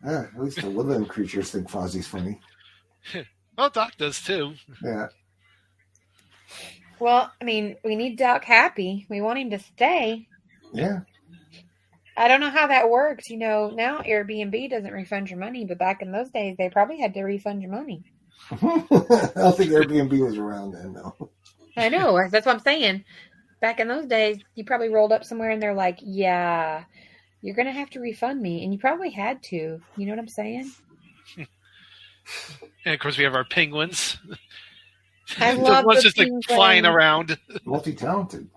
At least the woodland creatures think Fozzie's funny. Well, Doc does too. Yeah. Well, I mean, we need Doc happy. We want him to stay. Yeah. I don't know how that works. You know, now Airbnb doesn't refund your money, but back in those days, they probably had to refund your money. I don't think Airbnb was around then, though. I know. That's what I'm saying. Back in those days, you probably rolled up somewhere and they're like, yeah, you're going to have to refund me. And you probably had to. You know what I'm saying? And of course, we have our penguins. I The love ones the just like penguins. flying around. Multi-talented.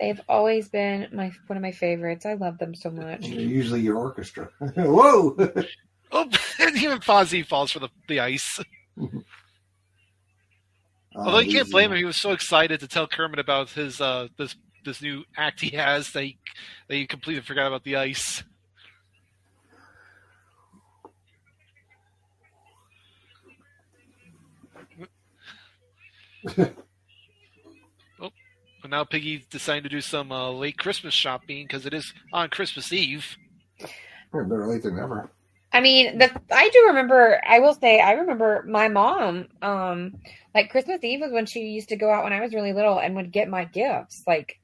They've always been one of my favorites. I love them so much. They're usually your orchestra. Whoa! Oh, and even Fozzie falls for the ice. Although you can't blame him, he was so excited to tell Kermit about his this new act he has that he completely forgot about the ice. But now Piggy's deciding to do some late Christmas shopping because it is on Christmas Eve. Better late than never. I mean, I do remember. I will say, I remember my mom. Like Christmas Eve was when she used to go out when I was really little and would get my gifts, like,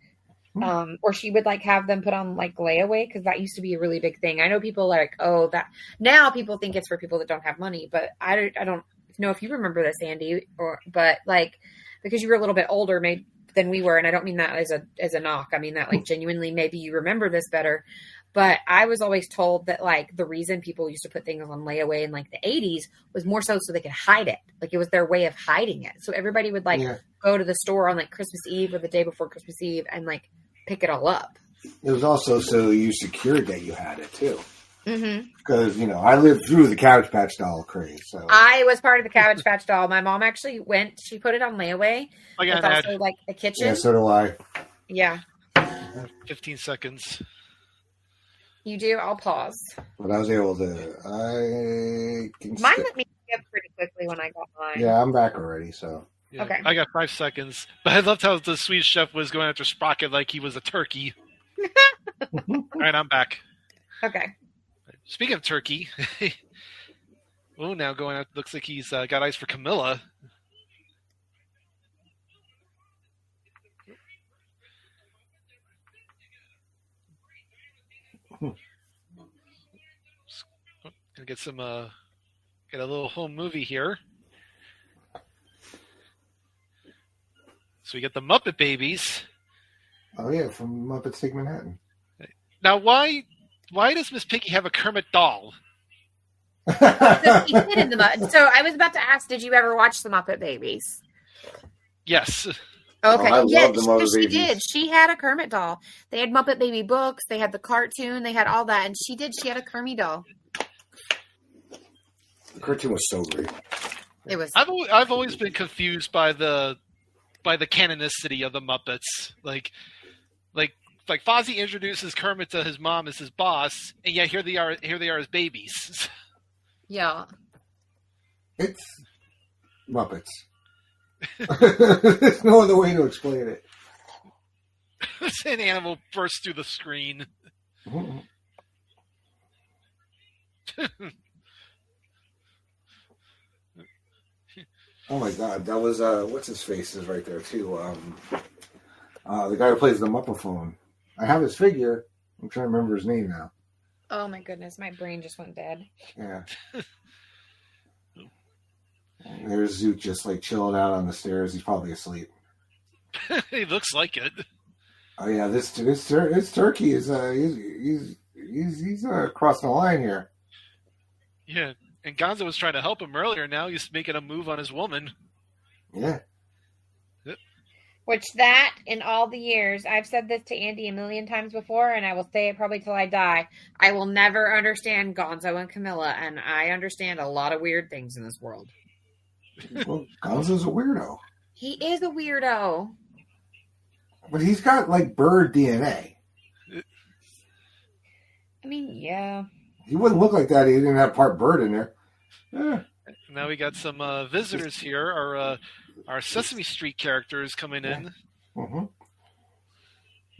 or she would like have them put on like layaway because that used to be a really big thing. I know people like, oh, that now people think it's for people that don't have money, but I don't. know if you remember this, Andy, but like because you were a little bit older maybe than we were, and I don't mean that as a knock. I mean that like genuinely maybe you remember this better. But I was always told that like the reason people used to put things on layaway in like the 80s was more so they could hide it. Like it was their way of hiding it. So everybody would like go to the store on like Christmas Eve or the day before Christmas Eve and like pick it all up. It was also so you secured that you had it too. Mm-hmm. Because, I lived through the Cabbage Patch Doll craze. So I was part of the Cabbage Patch Doll. My mom actually she put it on layaway. I got it's an also ad. like the kitchen. yeah, so do I. Yeah. 15 seconds. You do? I'll pause. But I was able to. Mine let me skip pretty quickly when I got mine. Yeah, I'm back already. So Yeah, Okay. I got 5 seconds. But I loved how the Swedish chef was going after Sprocket like he was a turkey. All right, I'm back. Okay. Speaking of turkey, now going out, looks like he's got ice for Camilla. Gonna get some, get a little home movie here. So we get the Muppet Babies. oh yeah, from Muppets Take Manhattan. Now, why does Miss Piggy have a Kermit doll? So he hid in the Muppet. So I was about to ask, did you ever watch the Muppet Babies? Yes. Okay. I Yeah, love the Muppet she Babies. did. She had a Kermit doll. They had Muppet Baby books. They had the cartoon. They had all that. And she did. She had a Kermit doll. The cartoon was so great. It was. I've always been confused by the canonicity of the Muppets. Like Fozzie introduces Kermit to his mom as his boss, and yet here they are as babies. Yeah. It's Muppets. There's no other way to explain it. An animal bursts through the screen. Oh my god, that was what's his face is right there too. The guy who plays the Muppaphone. I have his figure. I'm trying to remember his name now. Oh my goodness, my brain just went dead. Yeah. There's Zoot just like chilling out on the stairs. He's probably asleep. He looks like it. Oh yeah, this turkey is he's crossing the line here. Yeah, and Gonzo was trying to help him earlier. Now he's making a move on his woman. Yeah. Which that, in all the years, I've said this to Andy a million times before, and I will say it probably till I die. I will never understand Gonzo and Camilla, and I understand a lot of weird things in this world. Well, Gonzo's a weirdo, He is a weirdo. but he's got like bird DNA. I mean, yeah. He wouldn't look like that. He didn't have part bird in there. Yeah. Now we got some visitors here. Our Sesame Street characters coming in. Mm-hmm.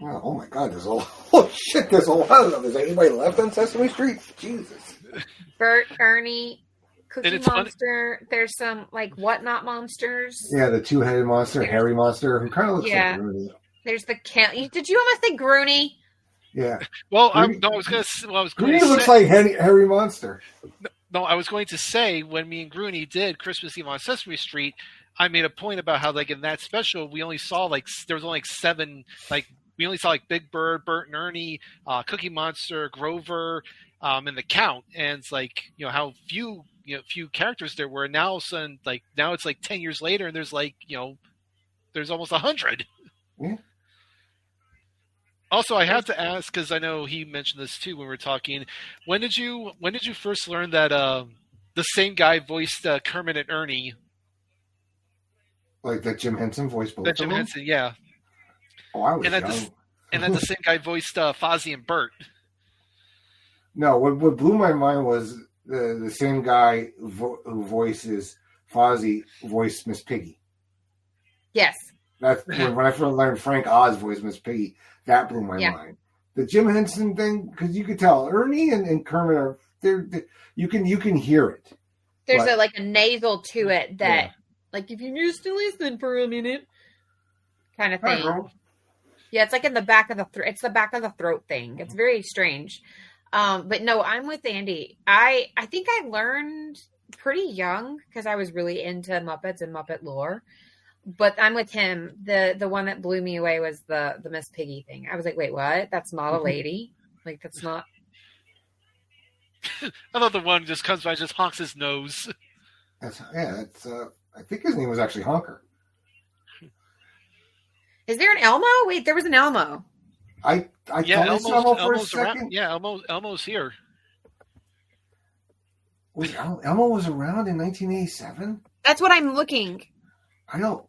Well, oh my God! There's a lot. Oh shit! There's a lot of them. Is anybody left on Sesame Street? Jesus. Bert, Ernie, Cookie And it's Monster. There's some, like, Whatnot monsters. Yeah, the two-headed monster, hairy monster, who kind of looks Yeah. like Rooney. There's the cat. Did you almost say Groony? Yeah. Well, I Groony- was going to. Rooney looks like hairy monster. No, I was going to say when me and Grooney did Christmas Eve on Sesame Street, I made a point about how like in that special we only saw there was only like 7 we only saw like Big Bird, Bert and Ernie, Cookie Monster, Grover, and the Count, and it's like how few characters there were. Now all of a sudden now it's like 10 years later and there's there's almost 100. Yeah. Also, I have to ask because I know he mentioned this too when we were talking. When did you first learn that the same guy voiced Kermit and Ernie? Like that Jim Henson voice. That Jim Henson, yeah. Oh, I was And that young. and that the same guy voiced Fozzie and Bert. No, what blew my mind was the same guy who voices Fozzie voiced Miss Piggy. Yes. That's when I first learned Frank Oz voiced Miss Piggy. That blew my mind. The Jim Henson thing, because you could tell Ernie and Kermit are you can hear it. There's But- a nasal to it that, Yeah. like, if you used to listen for a minute, kind of Hi, thing. girl. Yeah, it's like in the back of the throat. It's the back of the throat thing. It's very strange. But no, I'm with Andy. I think I learned pretty young because I was really into Muppets and Muppet lore. But I'm with him. The one that blew me away was the Miss Piggy thing. I was like, wait, what? That's not a lady. Like, that's not. Another one just comes by, just honks his nose. That's I think his name was actually Honker. Is there an Elmo? Wait, there was an Elmo. I thought I saw Elmo for a second. Around. Yeah, Elmo's here. Elmo was around in 1987? That's what I'm looking. I don't.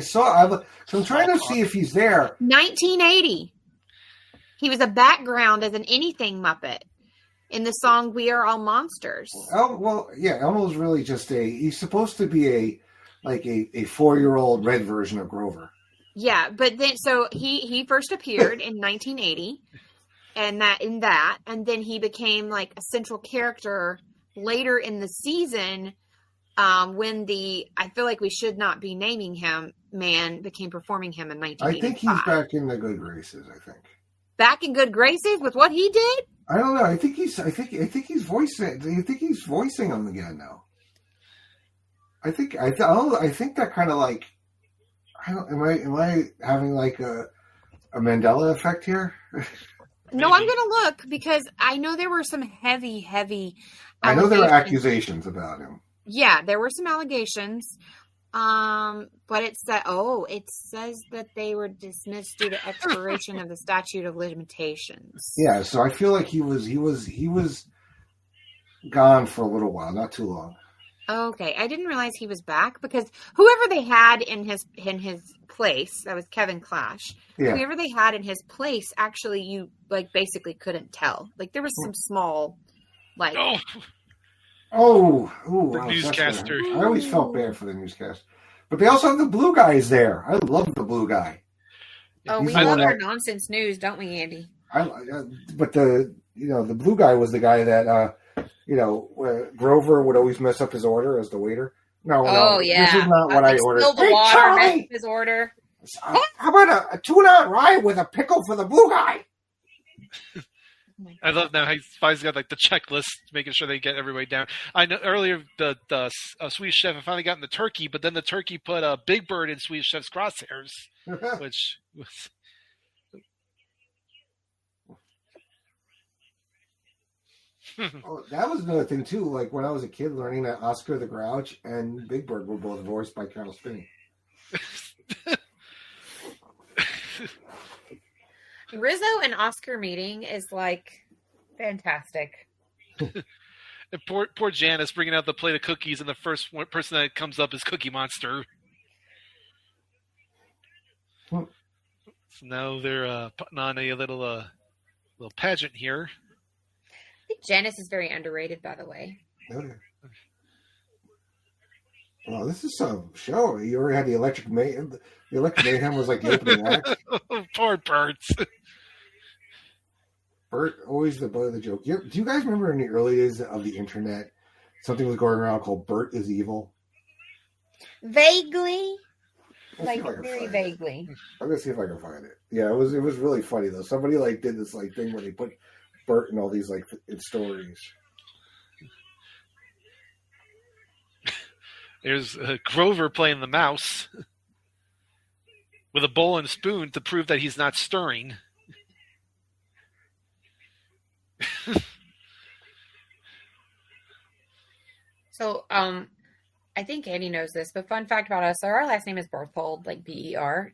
So I'm trying to see if he's there. 1980. He was a background as an anything Muppet in the song "We Are All Monsters." Elmo's really just he's supposed to be a 4-year-old red version of Grover. Yeah, but then so he first appeared in 1980, and then he became like a central character later in the season. When I feel like we should not be naming him, man became performing him in 1985. I think he's back in the good graces. I think back in good graces with what he did. I don't know. I think he's voicing him again now. I think that kind of like. Am I having like a Mandela effect here? No, I'm going to look because I know there were some heavy. I know there were accusations about him. Yeah, there were some allegations. But it says that they were dismissed due to expiration of the statute of limitations. Yeah, so I feel like he was gone for a little while, not too long. Okay, I didn't realize he was back because whoever they had in his place, that was Kevin Clash. Yeah. Whoever they had in his place, actually, you like basically couldn't tell. Like there was some small, like the newscaster. I always felt bad for the newscaster, but they also have the blue guys there. I love the blue guy. Oh, we love our nonsense news, don't we, Andy? But the blue guy was the guy that. Grover would always mess up his order as the waiter. No, yeah. This is not what I ordered. Spill the water, mess up his order. How about a tuna rye with a pickle for the blue guy? I love now he's got like the checklist, making sure they get everybody down. I know earlier the Swedish chef had finally gotten the turkey, but then the turkey put a Big Bird in Swedish chef's crosshairs, which was. That was another thing too. Like when I was a kid, learning that Oscar the Grouch and Big Bird were both voiced by Carol Spinney. Rizzo and Oscar meeting is like fantastic. And poor Janice bringing out the plate of cookies, and the first person that comes up is Cookie Monster. So now they're putting on a little pageant here. I think Janice is very underrated, by the way. Okay. Well, this is some show. You already had the Electric Mayhem. The Electric Mayhem was like the opening act. Poor Bert. Bert, always the butt of the joke. Do you guys remember in the early days of the internet, something was going around called Bert is Evil? Vaguely. Like very vaguely. I'm gonna see if I can find it. Yeah, it was really funny though. Somebody like did this like thing where they put Bert and all these like stories. There's Grover playing the mouse with a bowl and spoon to prove that he's not stirring. So, I think Andy knows this, but fun fact about us: so our last name is Berthold, like BER,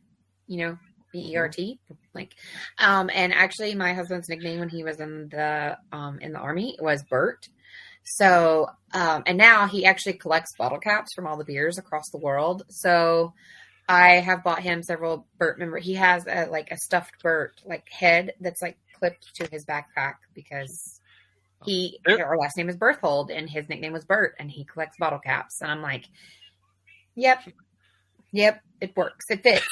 BERT, like, and actually my husband's nickname when he was in the army was Bert. So, and now he actually collects bottle caps from all the beers across the world. So I have bought him several Bert he has a stuffed Bert like head that's like clipped to his backpack because our last name is Berthold and his nickname was Bert and he collects bottle caps. And I'm like, yep, it works. It fits.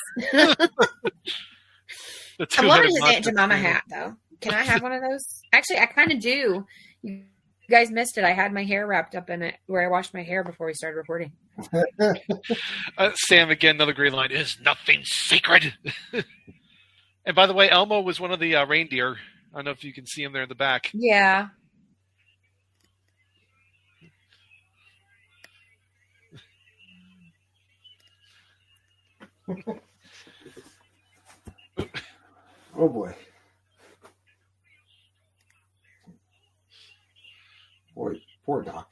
I'm loving his Aunt Jemima hat though. Can I have one of those? Actually, I kind of do. You guys missed it. I had my hair wrapped up in it where I washed my hair before we started recording. Sam, again, another great line, is nothing sacred. And by the way, Elmo was one of the reindeer. I don't know if you can see him there in the back. Yeah. Oh boy. Boy, poor Doc.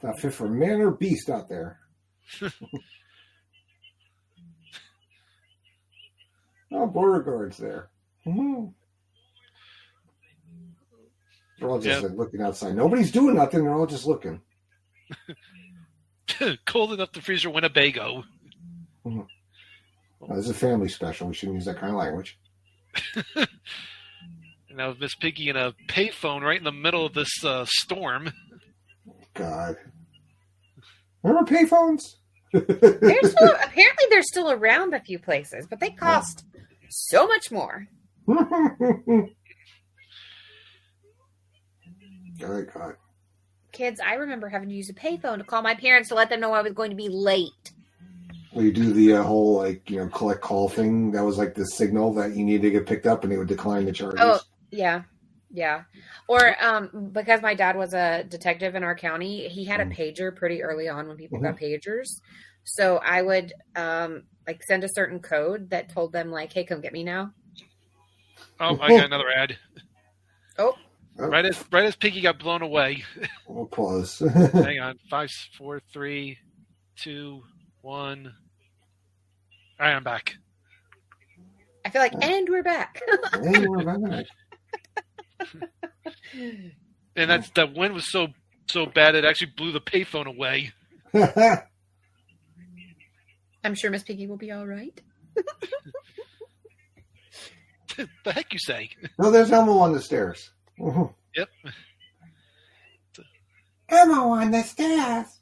Not fit for man or beast out there. Oh, border guards there. Mm-hmm. They're all just looking outside. Nobody's doing nothing. They're all just looking. Cold enough to freeze your Winnebago. Mm-hmm. This is a family special. We shouldn't use that kind of language. And now Miss Piggy in a payphone right in the middle of this storm. God. Remember payphones? Apparently they're still around a few places, but they cost so much more. God. Kids, I remember having to use a payphone to call my parents to let them know I was going to be late. Well, you do the whole collect call thing. That was like the signal that you needed to get picked up, and they would decline the charges. Oh, yeah. Or because my dad was a detective in our county, he had a pager pretty early on when people got pagers. So I would send a certain code that told them like, "Hey, come get me now." Oh, I got another ad. Oh. Right as Piggy got blown away. We'll pause. Hang on. 5, 4, 3, 2, 1. All right, I'm back. I feel like, and we're back. And we're back. And that wind was so bad it actually blew the payphone away. I'm sure Miss Piggy will be all right. The heck you say? No, there's Elmo on the stairs. Yep. Elmo on the stairs.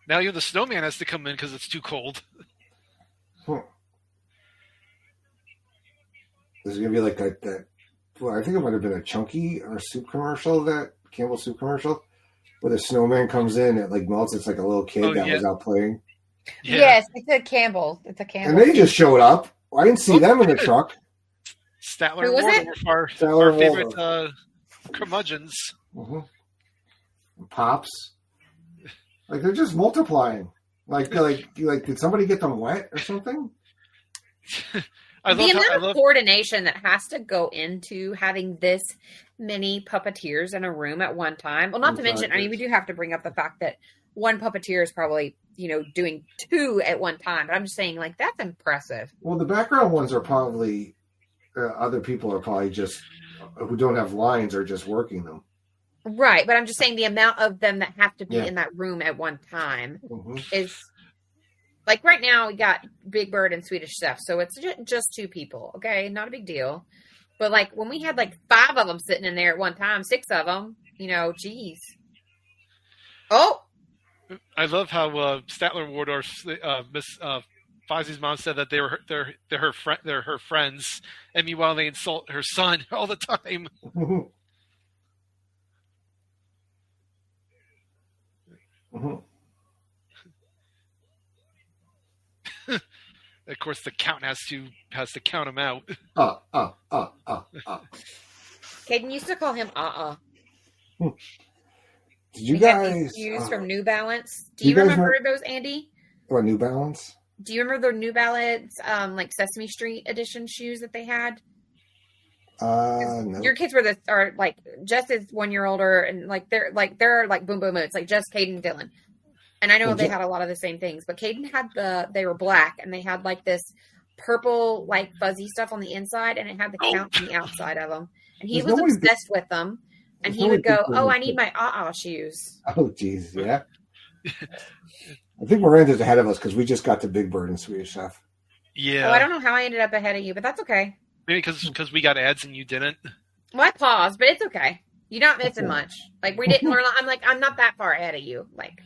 Now even the snowman has to come in because it's too cold. This is gonna be like that. Well, I think it might have been a Chunky or soup commercial, that Campbell soup commercial, where the snowman comes in and like melts. It's like a little kid was out playing. Yeah. Yes, it's a Campbell. And they just showed up. I didn't see them in the truck. Statler Who was and it? Waldorf, Statler our and favorite Waldorf. curmudgeons. Pops. Like they're just multiplying. Like did somebody get them wet or something? I The amount of coordination that has to go into having this many puppeteers in a room at one time. Well, not to mention, we do have to bring up the fact that one puppeteer is probably, doing 2 at one time. But I'm just saying, like, that's impressive. Well, the background ones are probably other people are probably just who don't have lines are just working them. Right, but I'm just saying the amount of them that have to be in that room at one time is. Like right now, we got Big Bird and Swedish Chef, so it's just 2 people. Okay, not a big deal. But like when we had like 5 of them sitting in there at one time, 6 of them, geez. Oh, I love how Statler and Waldorf, Miss Fozzie's mom said that they're her friends, and meanwhile they insult her son all the time. Of course, the count has to count them out. Caden used to call him Did you guys shoes from New Balance? Do you remember those, Andy? What, New Balance? Do you remember the New Balance like Sesame Street edition shoes that they had? No. Your kids are like Jess is 1 year older, and they're like boom boom moods, like Jess, Caden, Dylan. And I know they had a lot of the same things, but Caden had they were black and they had like this purple, like fuzzy stuff on the inside, and it had the count on the outside of them. And he was obsessed with them. And he would go, "Oh, I need my shoes." Oh, geez, yeah. I think Miranda's ahead of us because we just got to Big Bird and Swedish Chef. Yeah. Oh, I don't know how I ended up ahead of you, but that's okay. Maybe because we got ads and you didn't. Well, I paused, but it's okay. You're not missing much. Like we didn't learn. I'm not that far ahead of you. Like.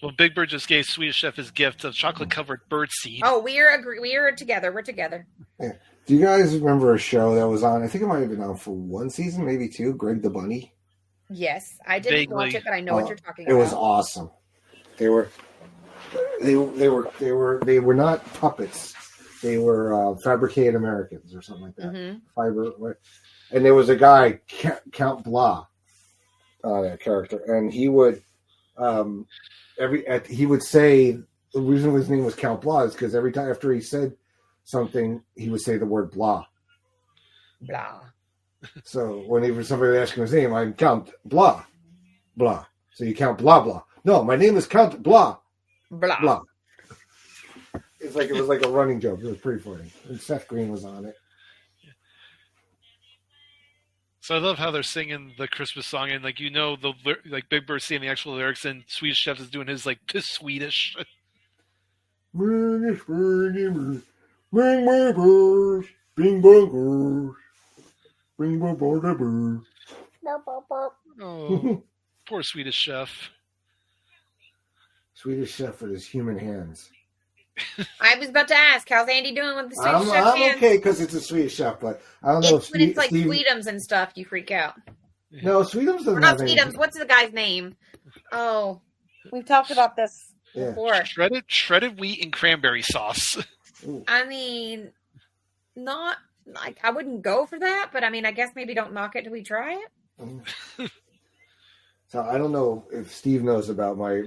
Well, Big Bird just gave Swedish Chef his gift of chocolate-covered bird seed. Oh, we are together. We're together. Yeah. Do you guys remember a show that was on? I think it might have been on for 1 season, maybe 2. Greg the Bunny. Yes, I didn't watch it, but I know what you're talking about. It was awesome. They were not puppets. They were fabricated Americans or something like that. Fiber. And there was a guy, Count Blah, that character, and he would. He would say the reason his name was Count Blah is because every time after he said something, he would say the word blah. Blah. So whenever somebody asked him his name, I'm Count Blah. Blah. So you count blah blah. No, my name is Count Blah. Blah. Blah. It was like a running joke. It was pretty funny. And Seth Green was on it. So I love how they're singing the Christmas song, and like Big Bird's saying the actual lyrics, and Swedish Chef is doing his like piss Swedish. Bring my birds, bing bongers, bring my birds. Oh, poor Swedish Chef. Swedish Chef with his human hands. I was about to ask, how's Andy doing with the Swedish Chef I'm hands? okay because it's a Swedish Chef, but I don't know if when it's like Sweetums and stuff, you freak out. No, Sweetums doesn't Or not have Sweetums. anything. What's the guy's name? Oh, we've talked about this before. Shredded wheat and cranberry sauce. I mean, not like I wouldn't go for that, but I mean, I guess maybe don't knock it till we try it. So I don't know if Steve knows about I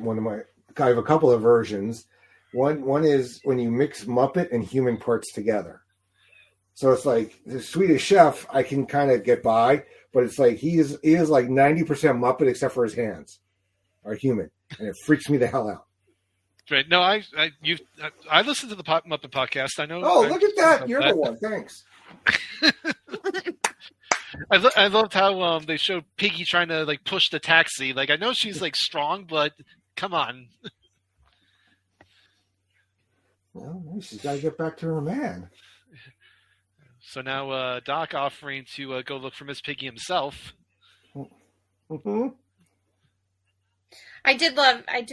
have a couple of versions. One is when you mix Muppet and human parts together. So it's like the Swedish Chef, I can kind of get by, but it's like he is like 90% Muppet except for his hands are human, and it freaks me the hell out. Right? No, I listened to the Muppet podcast. I know. Oh, look at that! You're the one. Thanks. I loved how they showed Piggy trying to like push the taxi. Like I know she's like strong, but come on. Well, she's got to get back to her man. So now Doc offering to go look for Miss Piggy himself. Mm-hmm. I do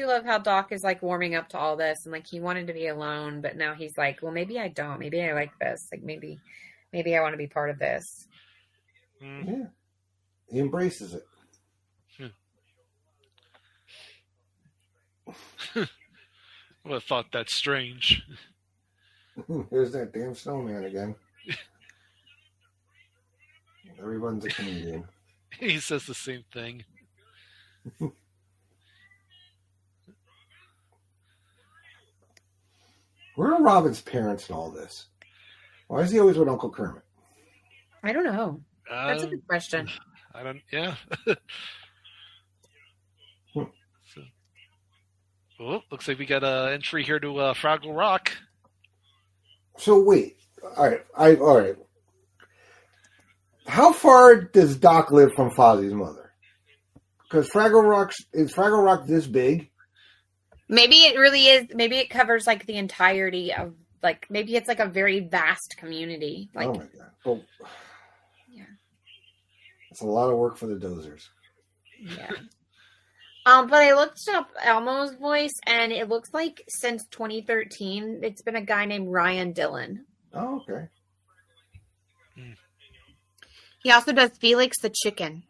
love how Doc is like warming up to all this, and like he wanted to be alone, but now he's like, well, maybe I don't. Maybe I like this. Like maybe I want to be part of this. Yeah, he embraces it. I would have thought that's strange. There's that damn snowman again. Everyone's a comedian. He says the same thing. Where are Robin's parents in all this? Why is he always with Uncle Kermit? I don't know. That's a good question. I don't. Yeah. Oh, looks like we got an entry here to Fraggle Rock. So wait, all right. How far does Doc live from Fozzie's mother? Because is Fraggle Rock this big? Maybe it really is. Maybe it covers like the entirety of like. Maybe it's like a very vast community. Like, oh my god! Well, yeah, it's a lot of work for the dozers. Yeah. But I looked up Elmo's voice, and it looks like since 2013, it's been a guy named Ryan Dillon. Oh, okay. He also does Felix the Chicken,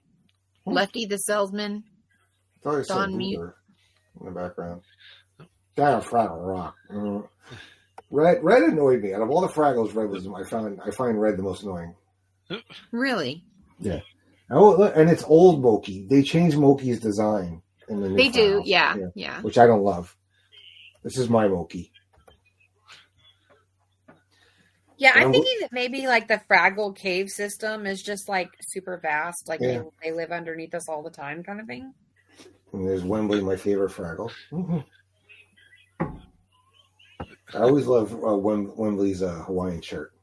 Lefty the Salesman, It's always Don Don Mute in the background. Down Fraggle Rock. Red annoyed me. Out of all the Fraggles, Red was I find Red the most annoying. Really? Yeah. Oh, and it's old Moki. They changed Moki's design in the new They do, Farmhouse. yeah. Which I don't love. This is my Moki. Yeah, I'm thinking that maybe like the Fraggle cave system is just like super vast. Like they live underneath us all the time kind of thing. And there's Wembley, my favorite Fraggle. Mm-hmm. I always love Wembley's Hawaiian shirt.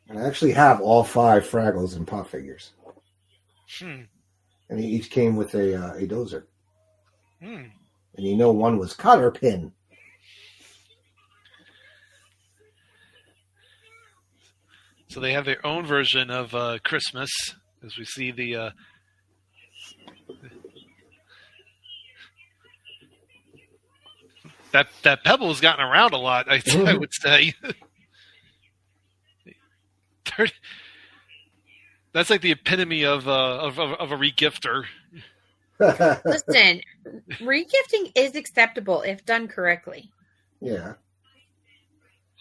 And I actually have all 5 Fraggles in pop figures. And they each came with a dozer. And one was Cotter Pin. So they have their own version of Christmas, as we see the that pebble has gotten around a lot. I would say. That's like the epitome of a regifter. Listen, regifting is acceptable if done correctly. Yeah.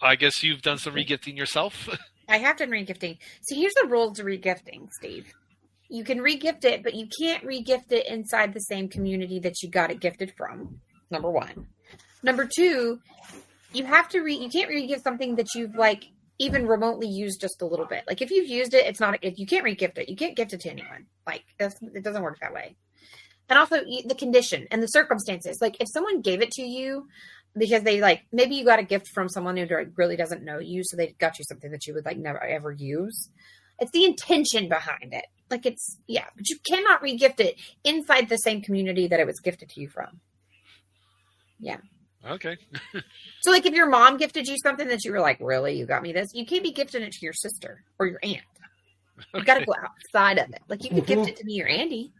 I guess you've done some regifting yourself. I have done regifting. So here's the rules of regifting, Steve. You can regift it, but you can't regift it inside the same community that you got it gifted from. Number one. Number two, you have to you can't re-gift something that you've like even remotely used just a little bit. Like if you've used it, it's not. You can't re-gift it. You can't gift it to anyone. Like it doesn't work that way. And also the condition and the circumstances. Like if someone gave it to you because they like maybe you got a gift from someone who really doesn't know you, so they got you something that you would like never ever use. It's the intention behind it. Like it's but you cannot re-gift it inside the same community that it was gifted to you from. Yeah. Okay. So like if your mom gifted you something that you were like, really, you got me this? You can't be gifting it to your sister or your aunt. You got to go outside of it. Like you could gift it to me or Andy.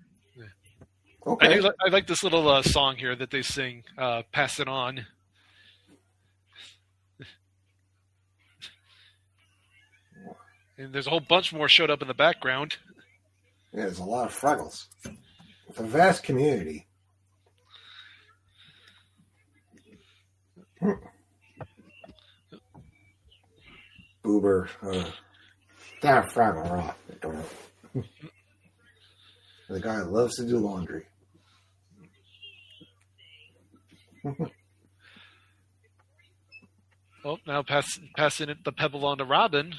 Okay. I like this little song here that they sing, Pass It On. And there's a whole bunch more showed up in the background. Yeah, there's a lot of Fraggles. It's a vast community. Boober. Damn Fraggle Rock. The guy that loves to do laundry. Oh, now passing the pebble on to Robin.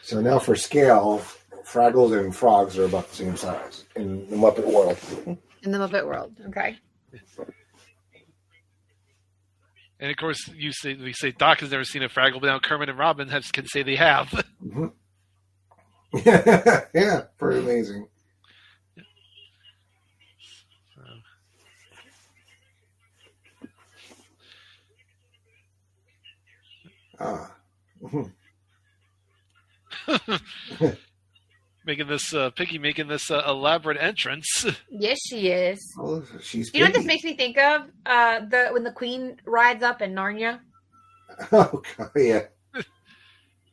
So now for scale, Fraggles and frogs are about the same size in the Muppet world. In the Muppet world, okay. And of course, we say Doc has never seen a Fraggle, but now Kermit and Robin can say they have. Mm-hmm. Yeah, pretty amazing. Piggy making this elaborate entrance. Yes, she is. Oh, she's. You know what this makes me think of? When the Queen rides up in Narnia. Oh God, yeah.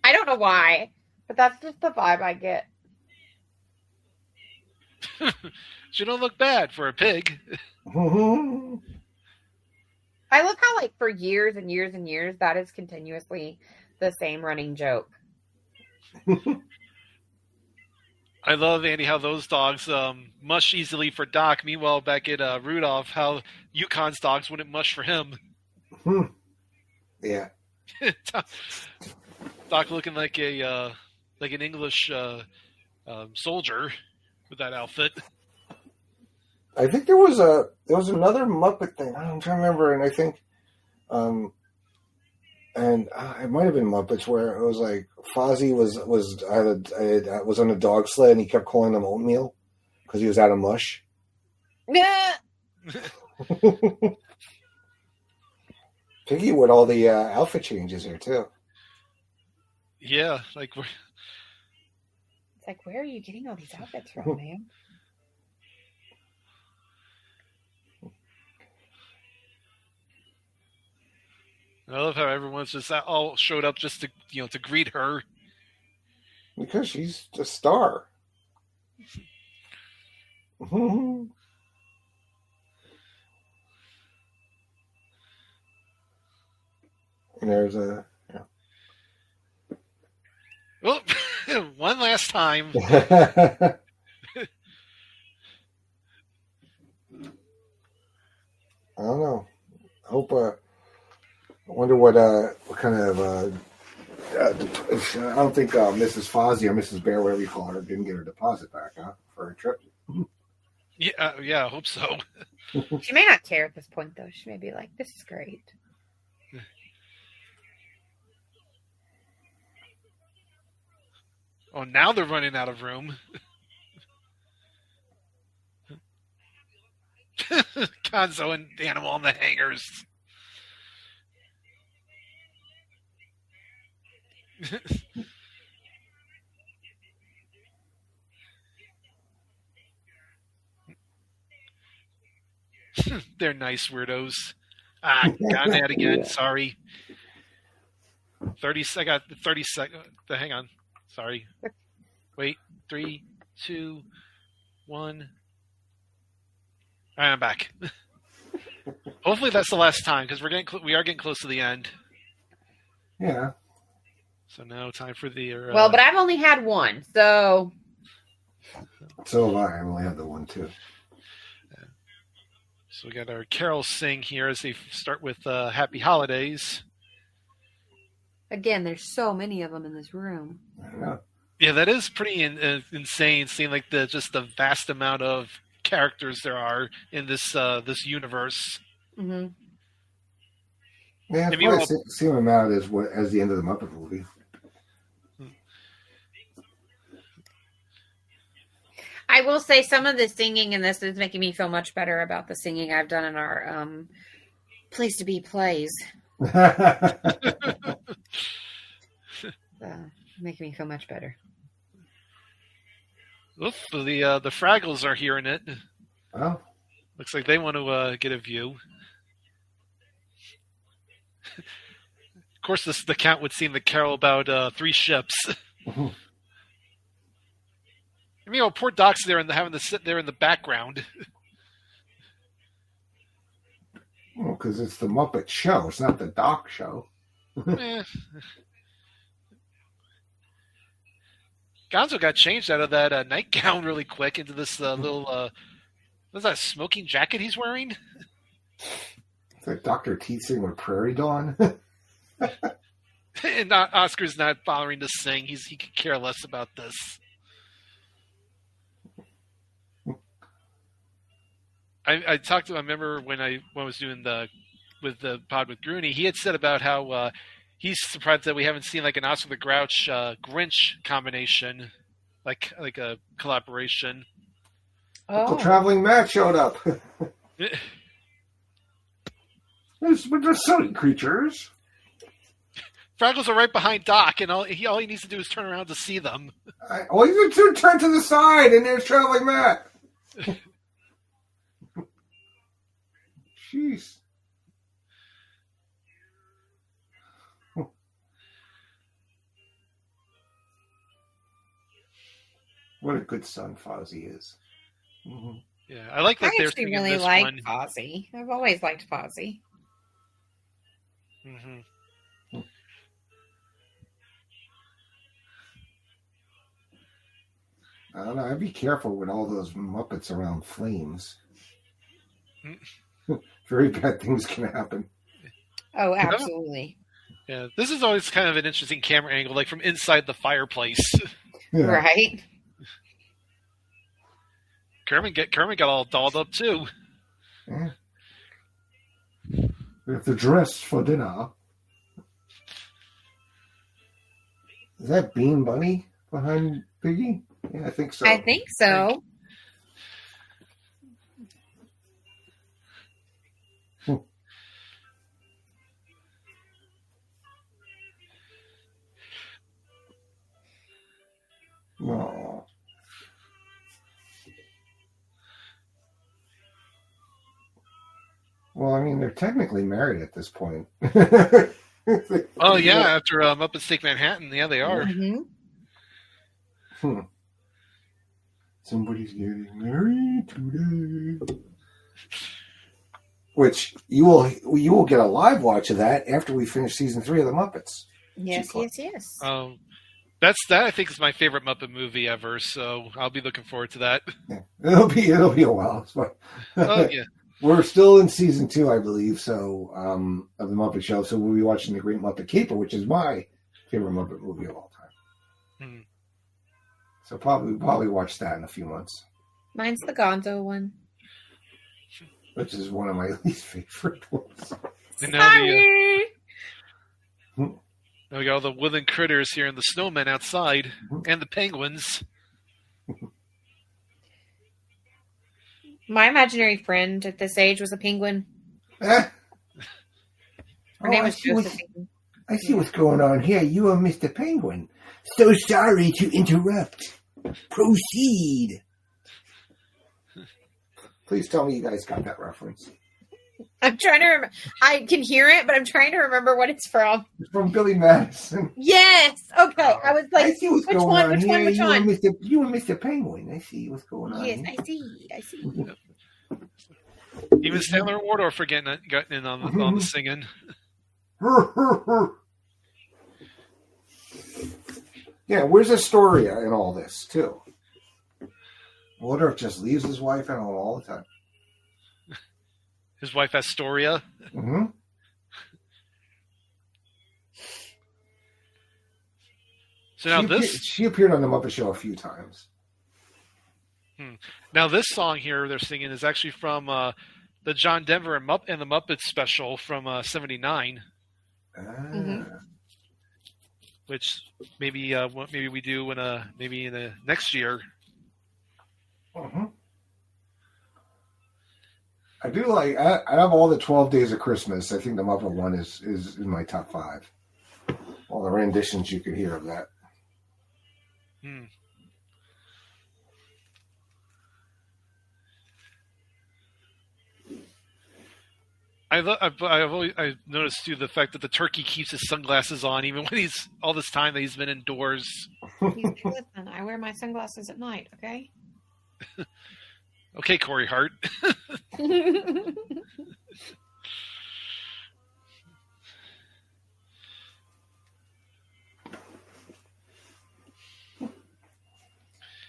I don't know why, but that's just the vibe I get. She don't look bad for a pig. Mm-hmm. I love how, like, for years and years and years, that is continuously the same running joke. I love, Andy, how those dogs mush easily for Doc. Meanwhile, back at Rudolph, how Yukon's dogs wouldn't mush for him. Yeah. Doc looking like an English soldier with that outfit. I think there was another Muppet thing. I'm trying to remember, and I think, it might have been Muppets where it was like Fozzie was on a dog sled and he kept calling them oatmeal because he was out of mush. Yeah. Piggy with all the outfit changes here too. Yeah, like it's like, where are you getting all these outfits from, man? I love how everyone's just all showed up just to greet her. Because she's a star. And there's a... Yeah. Well, one last time. I don't know. I hope... I wonder what kind of... I don't think Mrs. Fozzie or Mrs. Bear, whatever you call her, didn't get her deposit back, huh? For her trip. Yeah, I hope so. She may not care at this point, though. She may be like, this is great. Oh, now they're running out of room. Gonzo and the animal on the hangers. They're nice weirdos. Got that again. Sorry. 30. I got 30 seconds. Hang on. Sorry. Wait. 3, 2, 1. All right, I'm back. Hopefully that's the last time because we are getting close to the end. Yeah. So now time for the... well, but I've only had one, so... So have I. I only have the one too. So we got our carol sing here as they start with Happy Holidays. Again, there's so many of them in this room. I don't know. Yeah, that is pretty insane, seeing like the vast amount of characters there are in this universe. Mm-hmm. Yeah, it's I mean, probably the same amount as the end of the Muppet movie. I will say some of the singing in this is making me feel much better about the singing I've done in our Place to Be plays. Making me feel much better. Oop, the Fraggles are hearing it. Oh. Looks like they want to get a view. Of course, the Count would sing the carol about 3 ships. I mean, poor Doc's there and having to sit there in the background. Well, because it's the Muppet show. It's not the Doc show. Gonzo got changed out of that nightgown really quick into this little, what's that, smoking jacket he's wearing? It's like Dr. Teething with Prairie Dawn. And Oscar's not bothering to sing. He could care less about this. I remember when I was doing the pod with Grooney, he had said about how he's surprised that we haven't seen like an Oscar the Grouch Grinch combination, like a collaboration. Oh. The traveling Matt showed up. They're silly creatures. Fraggles are right behind Doc, and all he needs to do is turn around to see them. All you do is turn to the side, and there's traveling Matt. Jeez. What a good son Fozzie is. Mm-hmm. Yeah, I like that. I actually really like Fozzie. I've always liked Fozzie. Mm-hmm. I don't know. I'd be careful with all those Muppets around flames. Very bad things can happen. Oh, absolutely. Yeah, this is always kind of an interesting camera angle, like from inside the fireplace. Yeah. Right? Kermit got all dolled up too. Yeah. We have to dress for dinner. Is that Bean Bunny behind Piggy? Yeah, I think so. I think so. Oh. Well, I mean, they're technically married at this point. Oh, yeah, after Muppets Take Manhattan. Yeah, they are. Mm-hmm. Somebody's getting married today. Which you will get a live watch of that after we finish season 3 of the Muppets. Yes. That I think is my favorite Muppet movie ever, so I'll be looking forward to that. Yeah. It'll be a while. Oh yeah. We're still in season 2, I believe, so of the Muppet Show. So we'll be watching The Great Muppet Caper, which is my favorite Muppet movie of all time. Hmm. So probably watch that in a few months. Mine's the Gonzo one. Which is one of my least favorite ones. And now we got all the woodland critters here and the snowmen outside and the penguins. My imaginary friend at this age was a penguin. Her name was Josephine. I see what's going on here. You are Mr. Penguin. So sorry to interrupt. Proceed. Please tell me you guys got that reference. I'm trying to remember. I can hear it, but I'm trying to remember what it's from. It's from Billy Madison. Yes. Okay. I was like, I see what's which going one? on Which here. one? Which one? You and Mr. Penguin. I see what's going on. Yes, here. I see. Even Stanley and Waldorf are getting in on the singing. Yeah, where's Astoria in all this, too? Woodruff just leaves his wife at home all the time. His wife Astoria. Mm-hmm. So now she appeared on the Muppet Show a few times. Now this song here they're singing is actually from the John Denver and the Muppets special from '79. Which maybe we do maybe in the next year. I do like. I have all the 12 Days of Christmas. I think the Muppet one is in my top 5. All the renditions you could hear of that. I've noticed too the fact that the turkey keeps his sunglasses on even when he's all this time that he's been indoors. Listen, I wear my sunglasses at night. Okay. Okay, Corey Hart.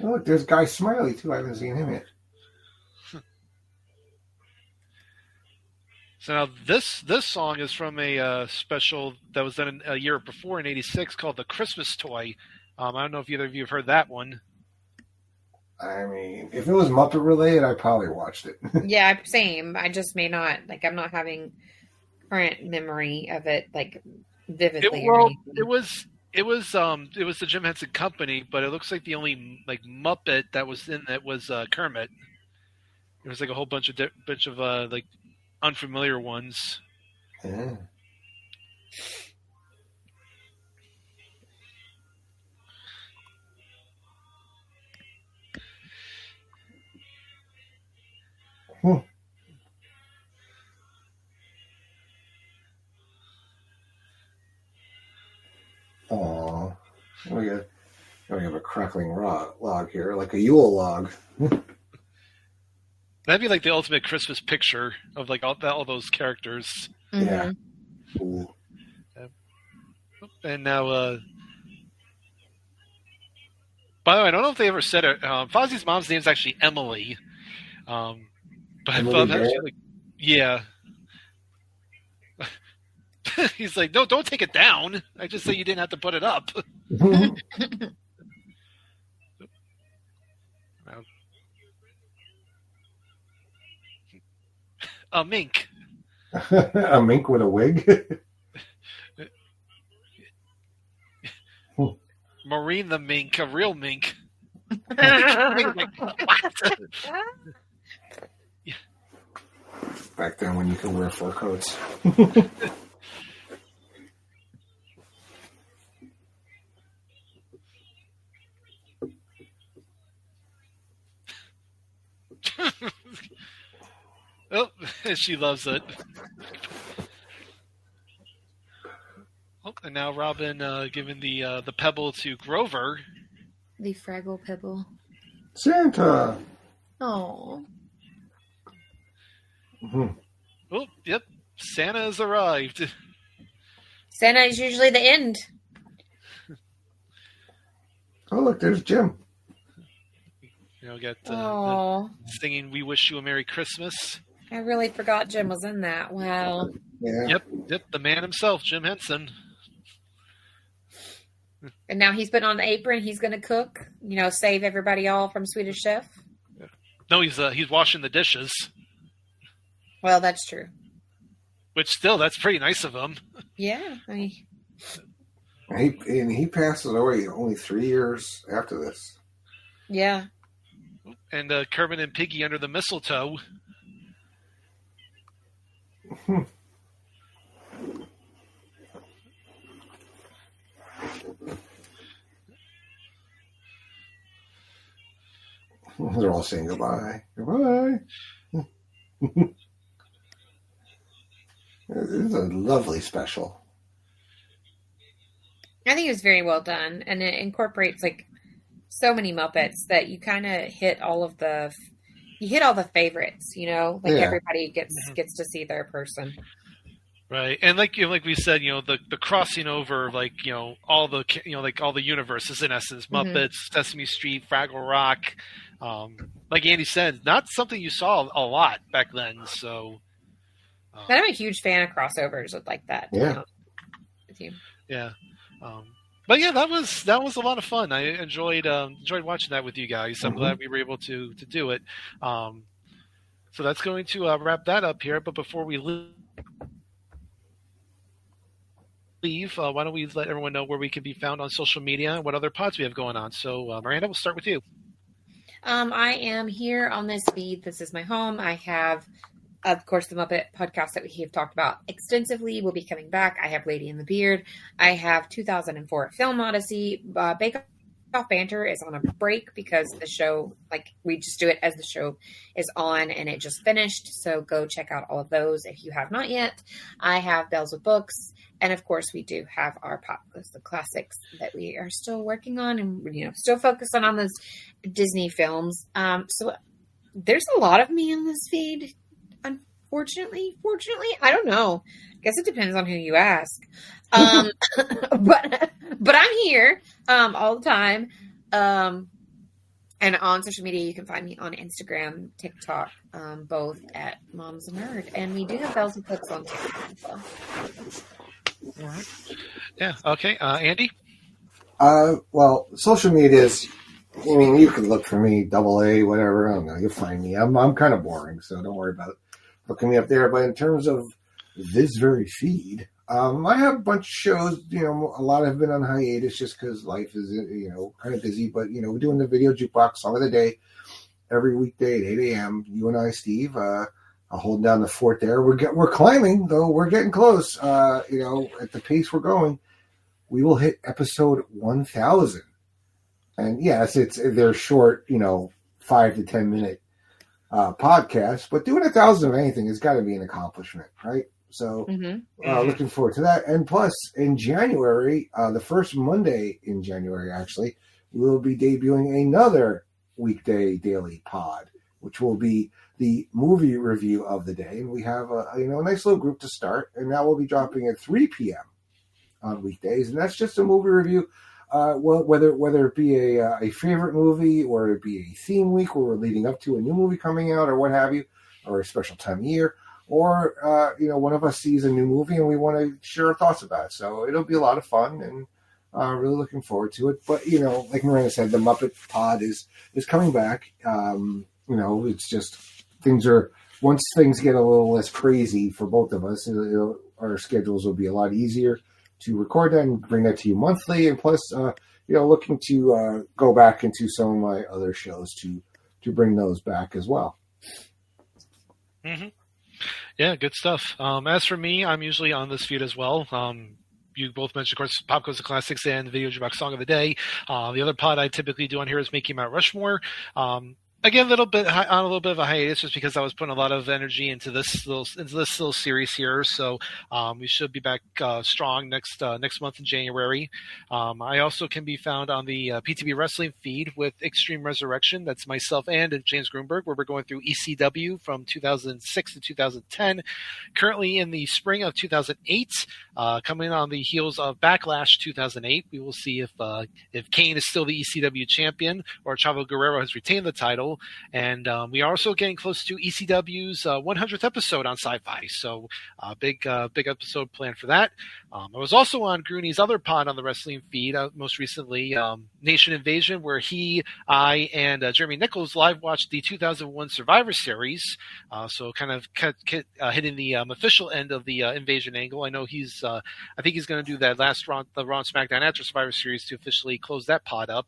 Oh, look, there's Guy Smiley too. I haven't seen him yet. So now this song is from a special that was done a year before in '86 called "The Christmas Toy." I don't know if either of you have heard that one. I mean, if it was Muppet related, I probably watched it. Yeah, same. I just may not I'm not having current memory of it vividly. It was the Jim Henson Company, but it looks like the only Muppet that was in it was Kermit. There was a whole bunch of unfamiliar ones. Yeah. Aw, we have a crackling log here, like a Yule log. That'd be like the ultimate Christmas picture of all those characters. Yeah. Ooh. And now, by the way, I don't know if they ever said it. Fozzie's mom's name is actually Emily. But I thought that was yeah. He's like, no, don't take it down. I just said you didn't have to put it up. A mink. A mink with a wig? Maureen the mink, a real mink. What? Back then when you could wear fur coats. Oh, she loves it. Oh, and now Robin giving the pebble to Grover. The Fraggle Pebble. Santa. Oh. Oh, yep. Santa has arrived. Santa is usually the end. Oh, look, there's Jim. Got the singing "We Wish You a Merry Christmas." I really forgot Jim was in that. Wow. Yeah. Yep. The man himself, Jim Henson. And now he's put on the apron. He's going to cook. Save everybody all from Swedish Chef. No, he's washing the dishes. Well, that's true. Which still, that's pretty nice of him. Yeah. He passes away only 3 years after this. Yeah. And Kermit and Piggy under the mistletoe. They're all saying goodbye. Goodbye. This is a lovely special. I think it was very well done. And it incorporates so many Muppets that you kind of hit all the favorites, everybody gets to see their person. Right. And like we said, the crossing over of all the all the universes in essence, Muppets, Sesame Street, Fraggle Rock, like Andy said, not something you saw a lot back then. So, but I'm a huge fan of crossovers like that. Yeah. With you. Yeah. But yeah, that was a lot of fun. I enjoyed watching that with you guys. I'm glad we were able to do it. So that's going to wrap that up here. But before we leave, why don't we let everyone know where we can be found on social media and what other pods we have going on. So Miranda, we'll start with you. I am here on this feed. This is my home. I have, of course, the Muppet podcast that we have talked about extensively will be coming back. I have Lady in the Beard. I have 2004 Film Odyssey. Bake Off Banter is on a break because the show, we just do it as the show is on and it just finished. So go check out all of those if you have not yet. I have Bells with Books. And of course, we do have our Pop Goes the Classics that we are still working on and, still focusing on those Disney films. So there's a lot of me in this feed. Fortunately, I don't know. I guess it depends on who you ask. But I'm here all the time. And on social media, you can find me on Instagram, TikTok, both at Mom's a Nerd. And we do have Bells and Cooks on TikTok as well. All right. Yeah. Okay. Andy? Well, social media is, you can look for me, AA, whatever. I don't know. You'll find me. I'm kind of boring, so don't worry about looking me up there. But in terms of this very feed, I have a bunch of shows. A lot have been on hiatus just because life is, kind of busy. But, we're doing the Video Jukebox Song of the Day every weekday at 8 a.m. You and I, Steve, holding down the fort there. We're climbing, though. We're getting close. At the pace we're going, we will hit episode 1,000. And yes, they're short, 5 to 10 minute podcasts, but doing 1,000 of anything has got to be an accomplishment, right? So looking forward to that. And plus, in January, the first Monday in January, actually, we will be debuting another weekday daily pod, which will be the movie review of the day. And we have a nice little group to start, and that will be dropping at 3 p.m. on weekdays. And that's just a movie review. Whether it be a favorite movie or it be a theme week where we're leading up to a new movie coming out or what have you, or a special time of year, or one of us sees a new movie and we want to share our thoughts about it. So it'll be a lot of fun and really looking forward to it. But like Miranda said, the Muppet Pod is coming back. It's just once things get a little less crazy for both of us, our schedules will be a lot easier to record that and bring that to you monthly. And plus, looking to go back into some of my other shows to bring those back as well. Mm-hmm. Yeah, good stuff. As for me, I'm usually on this feed as well. You both mentioned, of course, Pop Goes the Classics and the Video Jukebox Song of the Day. The other pod I typically do on here is Making Mount Rushmore. Again, a little bit of a hiatus just because I was putting a lot of energy into this little series here. So we should be back strong next month in January. I also can be found on the PTB Wrestling feed with Extreme Resurrection. That's myself and James Grunberg, where we're going through ECW from 2006 to 2010. Currently in the spring of 2008, coming on the heels of Backlash 2008. We will see if Kane is still the ECW champion or Chavo Guerrero has retained the title. And we are also getting close to ECW's 100th episode on Sci-Fi. So big episode planned for that. I was also on Grooney's other pod on the wrestling feed, most recently, Nation Invasion, where I, and Jeremy Nichols live watched the 2001 Survivor Series. So kind of hitting the official end of the Invasion angle. I know I think he's going to do that last Raw and SmackDown after Survivor Series to officially close that pod up.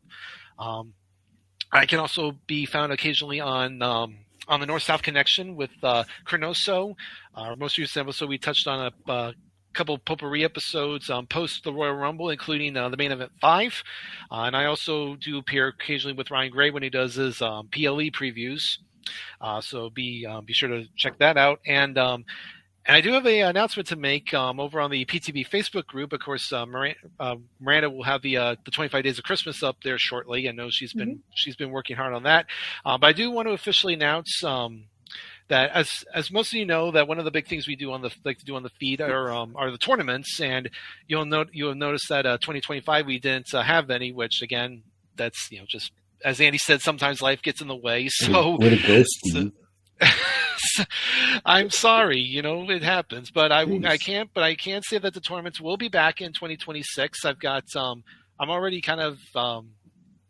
I can also be found occasionally on the North-South Connection with Cronoso. Our most recent episode, we touched on a couple of potpourri episodes post the Royal Rumble, including the Main Event 5. And I also do appear occasionally with Ryan Gray when he does his PLE previews. So be sure to check that out. And I do have an announcement to make over on the PTB Facebook group. Of course, Miranda will have the 25 Days of Christmas up there shortly. I know she's been working hard on that. But I do want to officially announce that, as most of you know, that one of the big things we do on the feed are the tournaments. And you'll have noticed that 2025 we didn't have any, which again, that's just as Andy said, sometimes life gets in the way. So, way to go, Steve. I'm sorry, it happens, but I can't say that the tournaments will be back in 2026. I've got, I'm already kind of,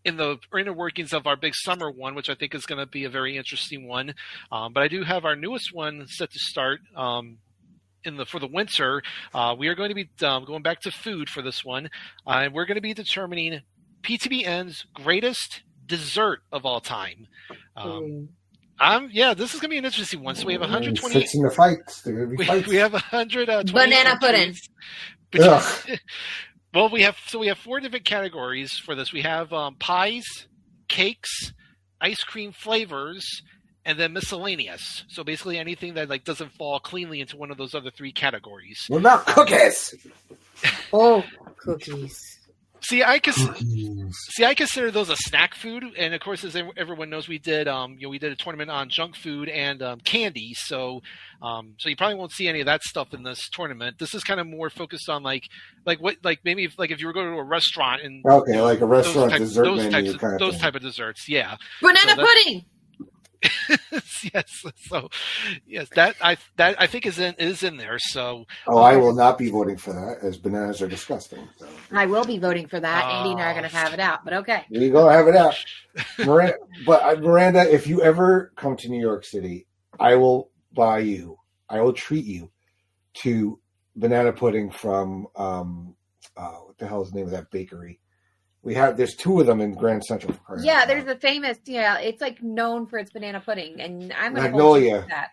in the inner workings of our big summer one, which I think is going to be a very interesting one. But I do have our newest one set to start, for the winter. We are going to be going back to food for this one. And we're going to be determining PTBN's greatest dessert of all time. This is going to be an interesting one. So we have 120. Fits in the fights. They're going to be fights. We have 100 banana pudding. Well, we have 4 different categories for this. We have pies, cakes, ice cream flavors, and then miscellaneous. So basically anything that doesn't fall cleanly into one of those other 3 categories. What about cookies? Oh, cookies. See, I consider those a snack food, and of course, as everyone knows, we did a tournament on junk food and candy. So you probably won't see any of that stuff in this tournament. This is kind of more focused on maybe if you were going to a restaurant and like a restaurant dessert menu those type of desserts, yeah. Banana pudding. Yes. So yes, that I think is in there. So I will not be voting for that, as bananas are disgusting. So. I will be voting for that. Andy and I are going to have it out, but okay. You go have it out, Miranda. If you ever come to New York City, I will treat you to banana pudding from what the hell is the name of that bakery? There's 2 of them in Grand Central. Yeah, there's a famous, it's known for its banana pudding, and I'm going to Magnolia. That.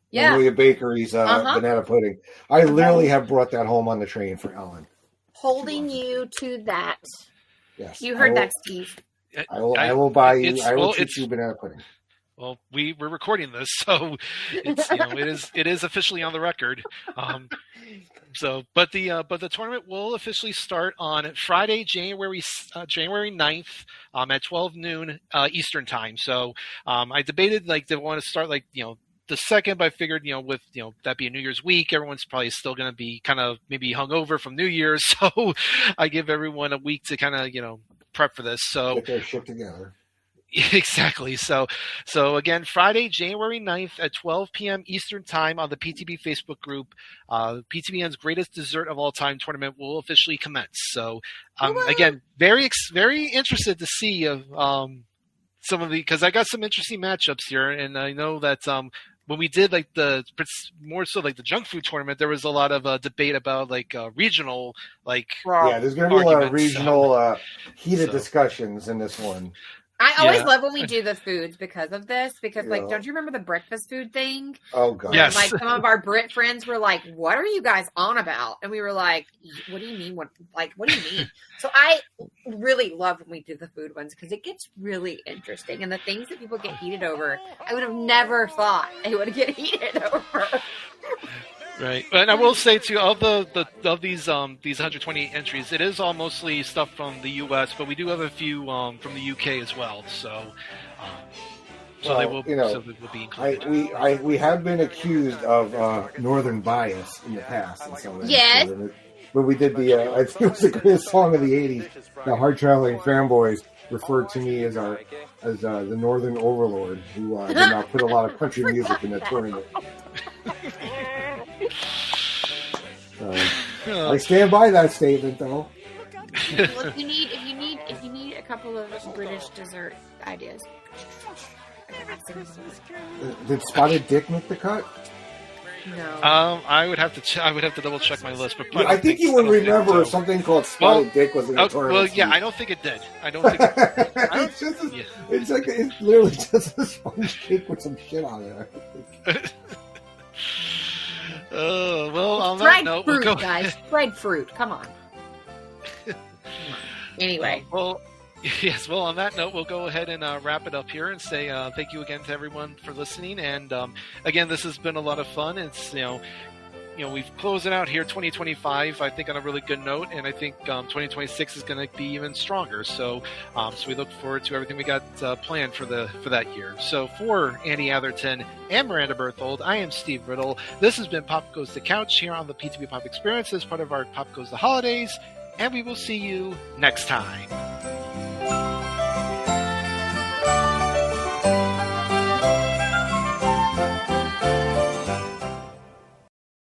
Yeah. Magnolia Bakery's banana pudding. I literally have brought that home on the train for Ellen. Holding you to that. Yes. You heard that, Steve. I will buy you. I will treat you banana pudding. Well, we're recording this, so it's it is officially on the record. But the tournament will officially start on Friday, January 9th, at 12 noon Eastern time. So I debated they want to start the second, but I figured with that being New Year's week, everyone's probably still going to be kind of maybe hungover from New Year's, so I give everyone a week to kind of prep for this. So get their shit together. Exactly. So again, Friday, January 9th at 12 p.m. Eastern Time on the PTB Facebook group, PTBN's Greatest Dessert of All Time tournament will officially commence. So, again, very interested to see some of because I got some interesting matchups here, and I know that when we did more so the junk food tournament, there was a lot of debate about regional there's going to be a lot of regional heated discussions in this one. I always love when we do the foods because of this. Because, don't you remember the breakfast food thing? Oh, God. Yes. Some of our Brit friends were like, what are you guys on about? And we were like, what do you mean? What do you mean? So I really love when we do the food ones because it gets really interesting. And the things that people get heated over, I would have never thought they would get heated over. Right, and I will say too, of these 120 entries, it is all mostly stuff from the U.S., but we do have a few from the U.K. as well. So they will be included. We have been accused of northern bias in the past. In some of yes. When we did I think it was the greatest song of the '80s. The Hard Traveling Fanboys referred to me as the Northern Overlord, who did not put a lot of country music in the tournament. I stand by that statement, though. Well, if you need a couple of British dessert ideas, did Spotted Dick make the cut? No. I would have to double check my list, but I think you would remember something called Spotted Dick was in the tournament. Well, yeah, I don't think it did. I don't think it it's literally just a sponge cake with some shit on it. Well, on fried that note, fruit, guys. Fried fruit. Come on. Anyway. Well, yes. Well, on that note, we'll go ahead and wrap it up here and say thank you again to everyone for listening. And again, this has been a lot of fun. It's we've closed it out here, 2025. I think on a really good note, and I think 2026 is going to be even stronger. So we look forward to everything we got planned for that year. So for Andy Atherton and Miranda Berthold, I am Steve Riddle. This has been Pop Goes the Couch here on the PTB Pop Experience as part of our Pop Goes the Holidays, and we will see you next time.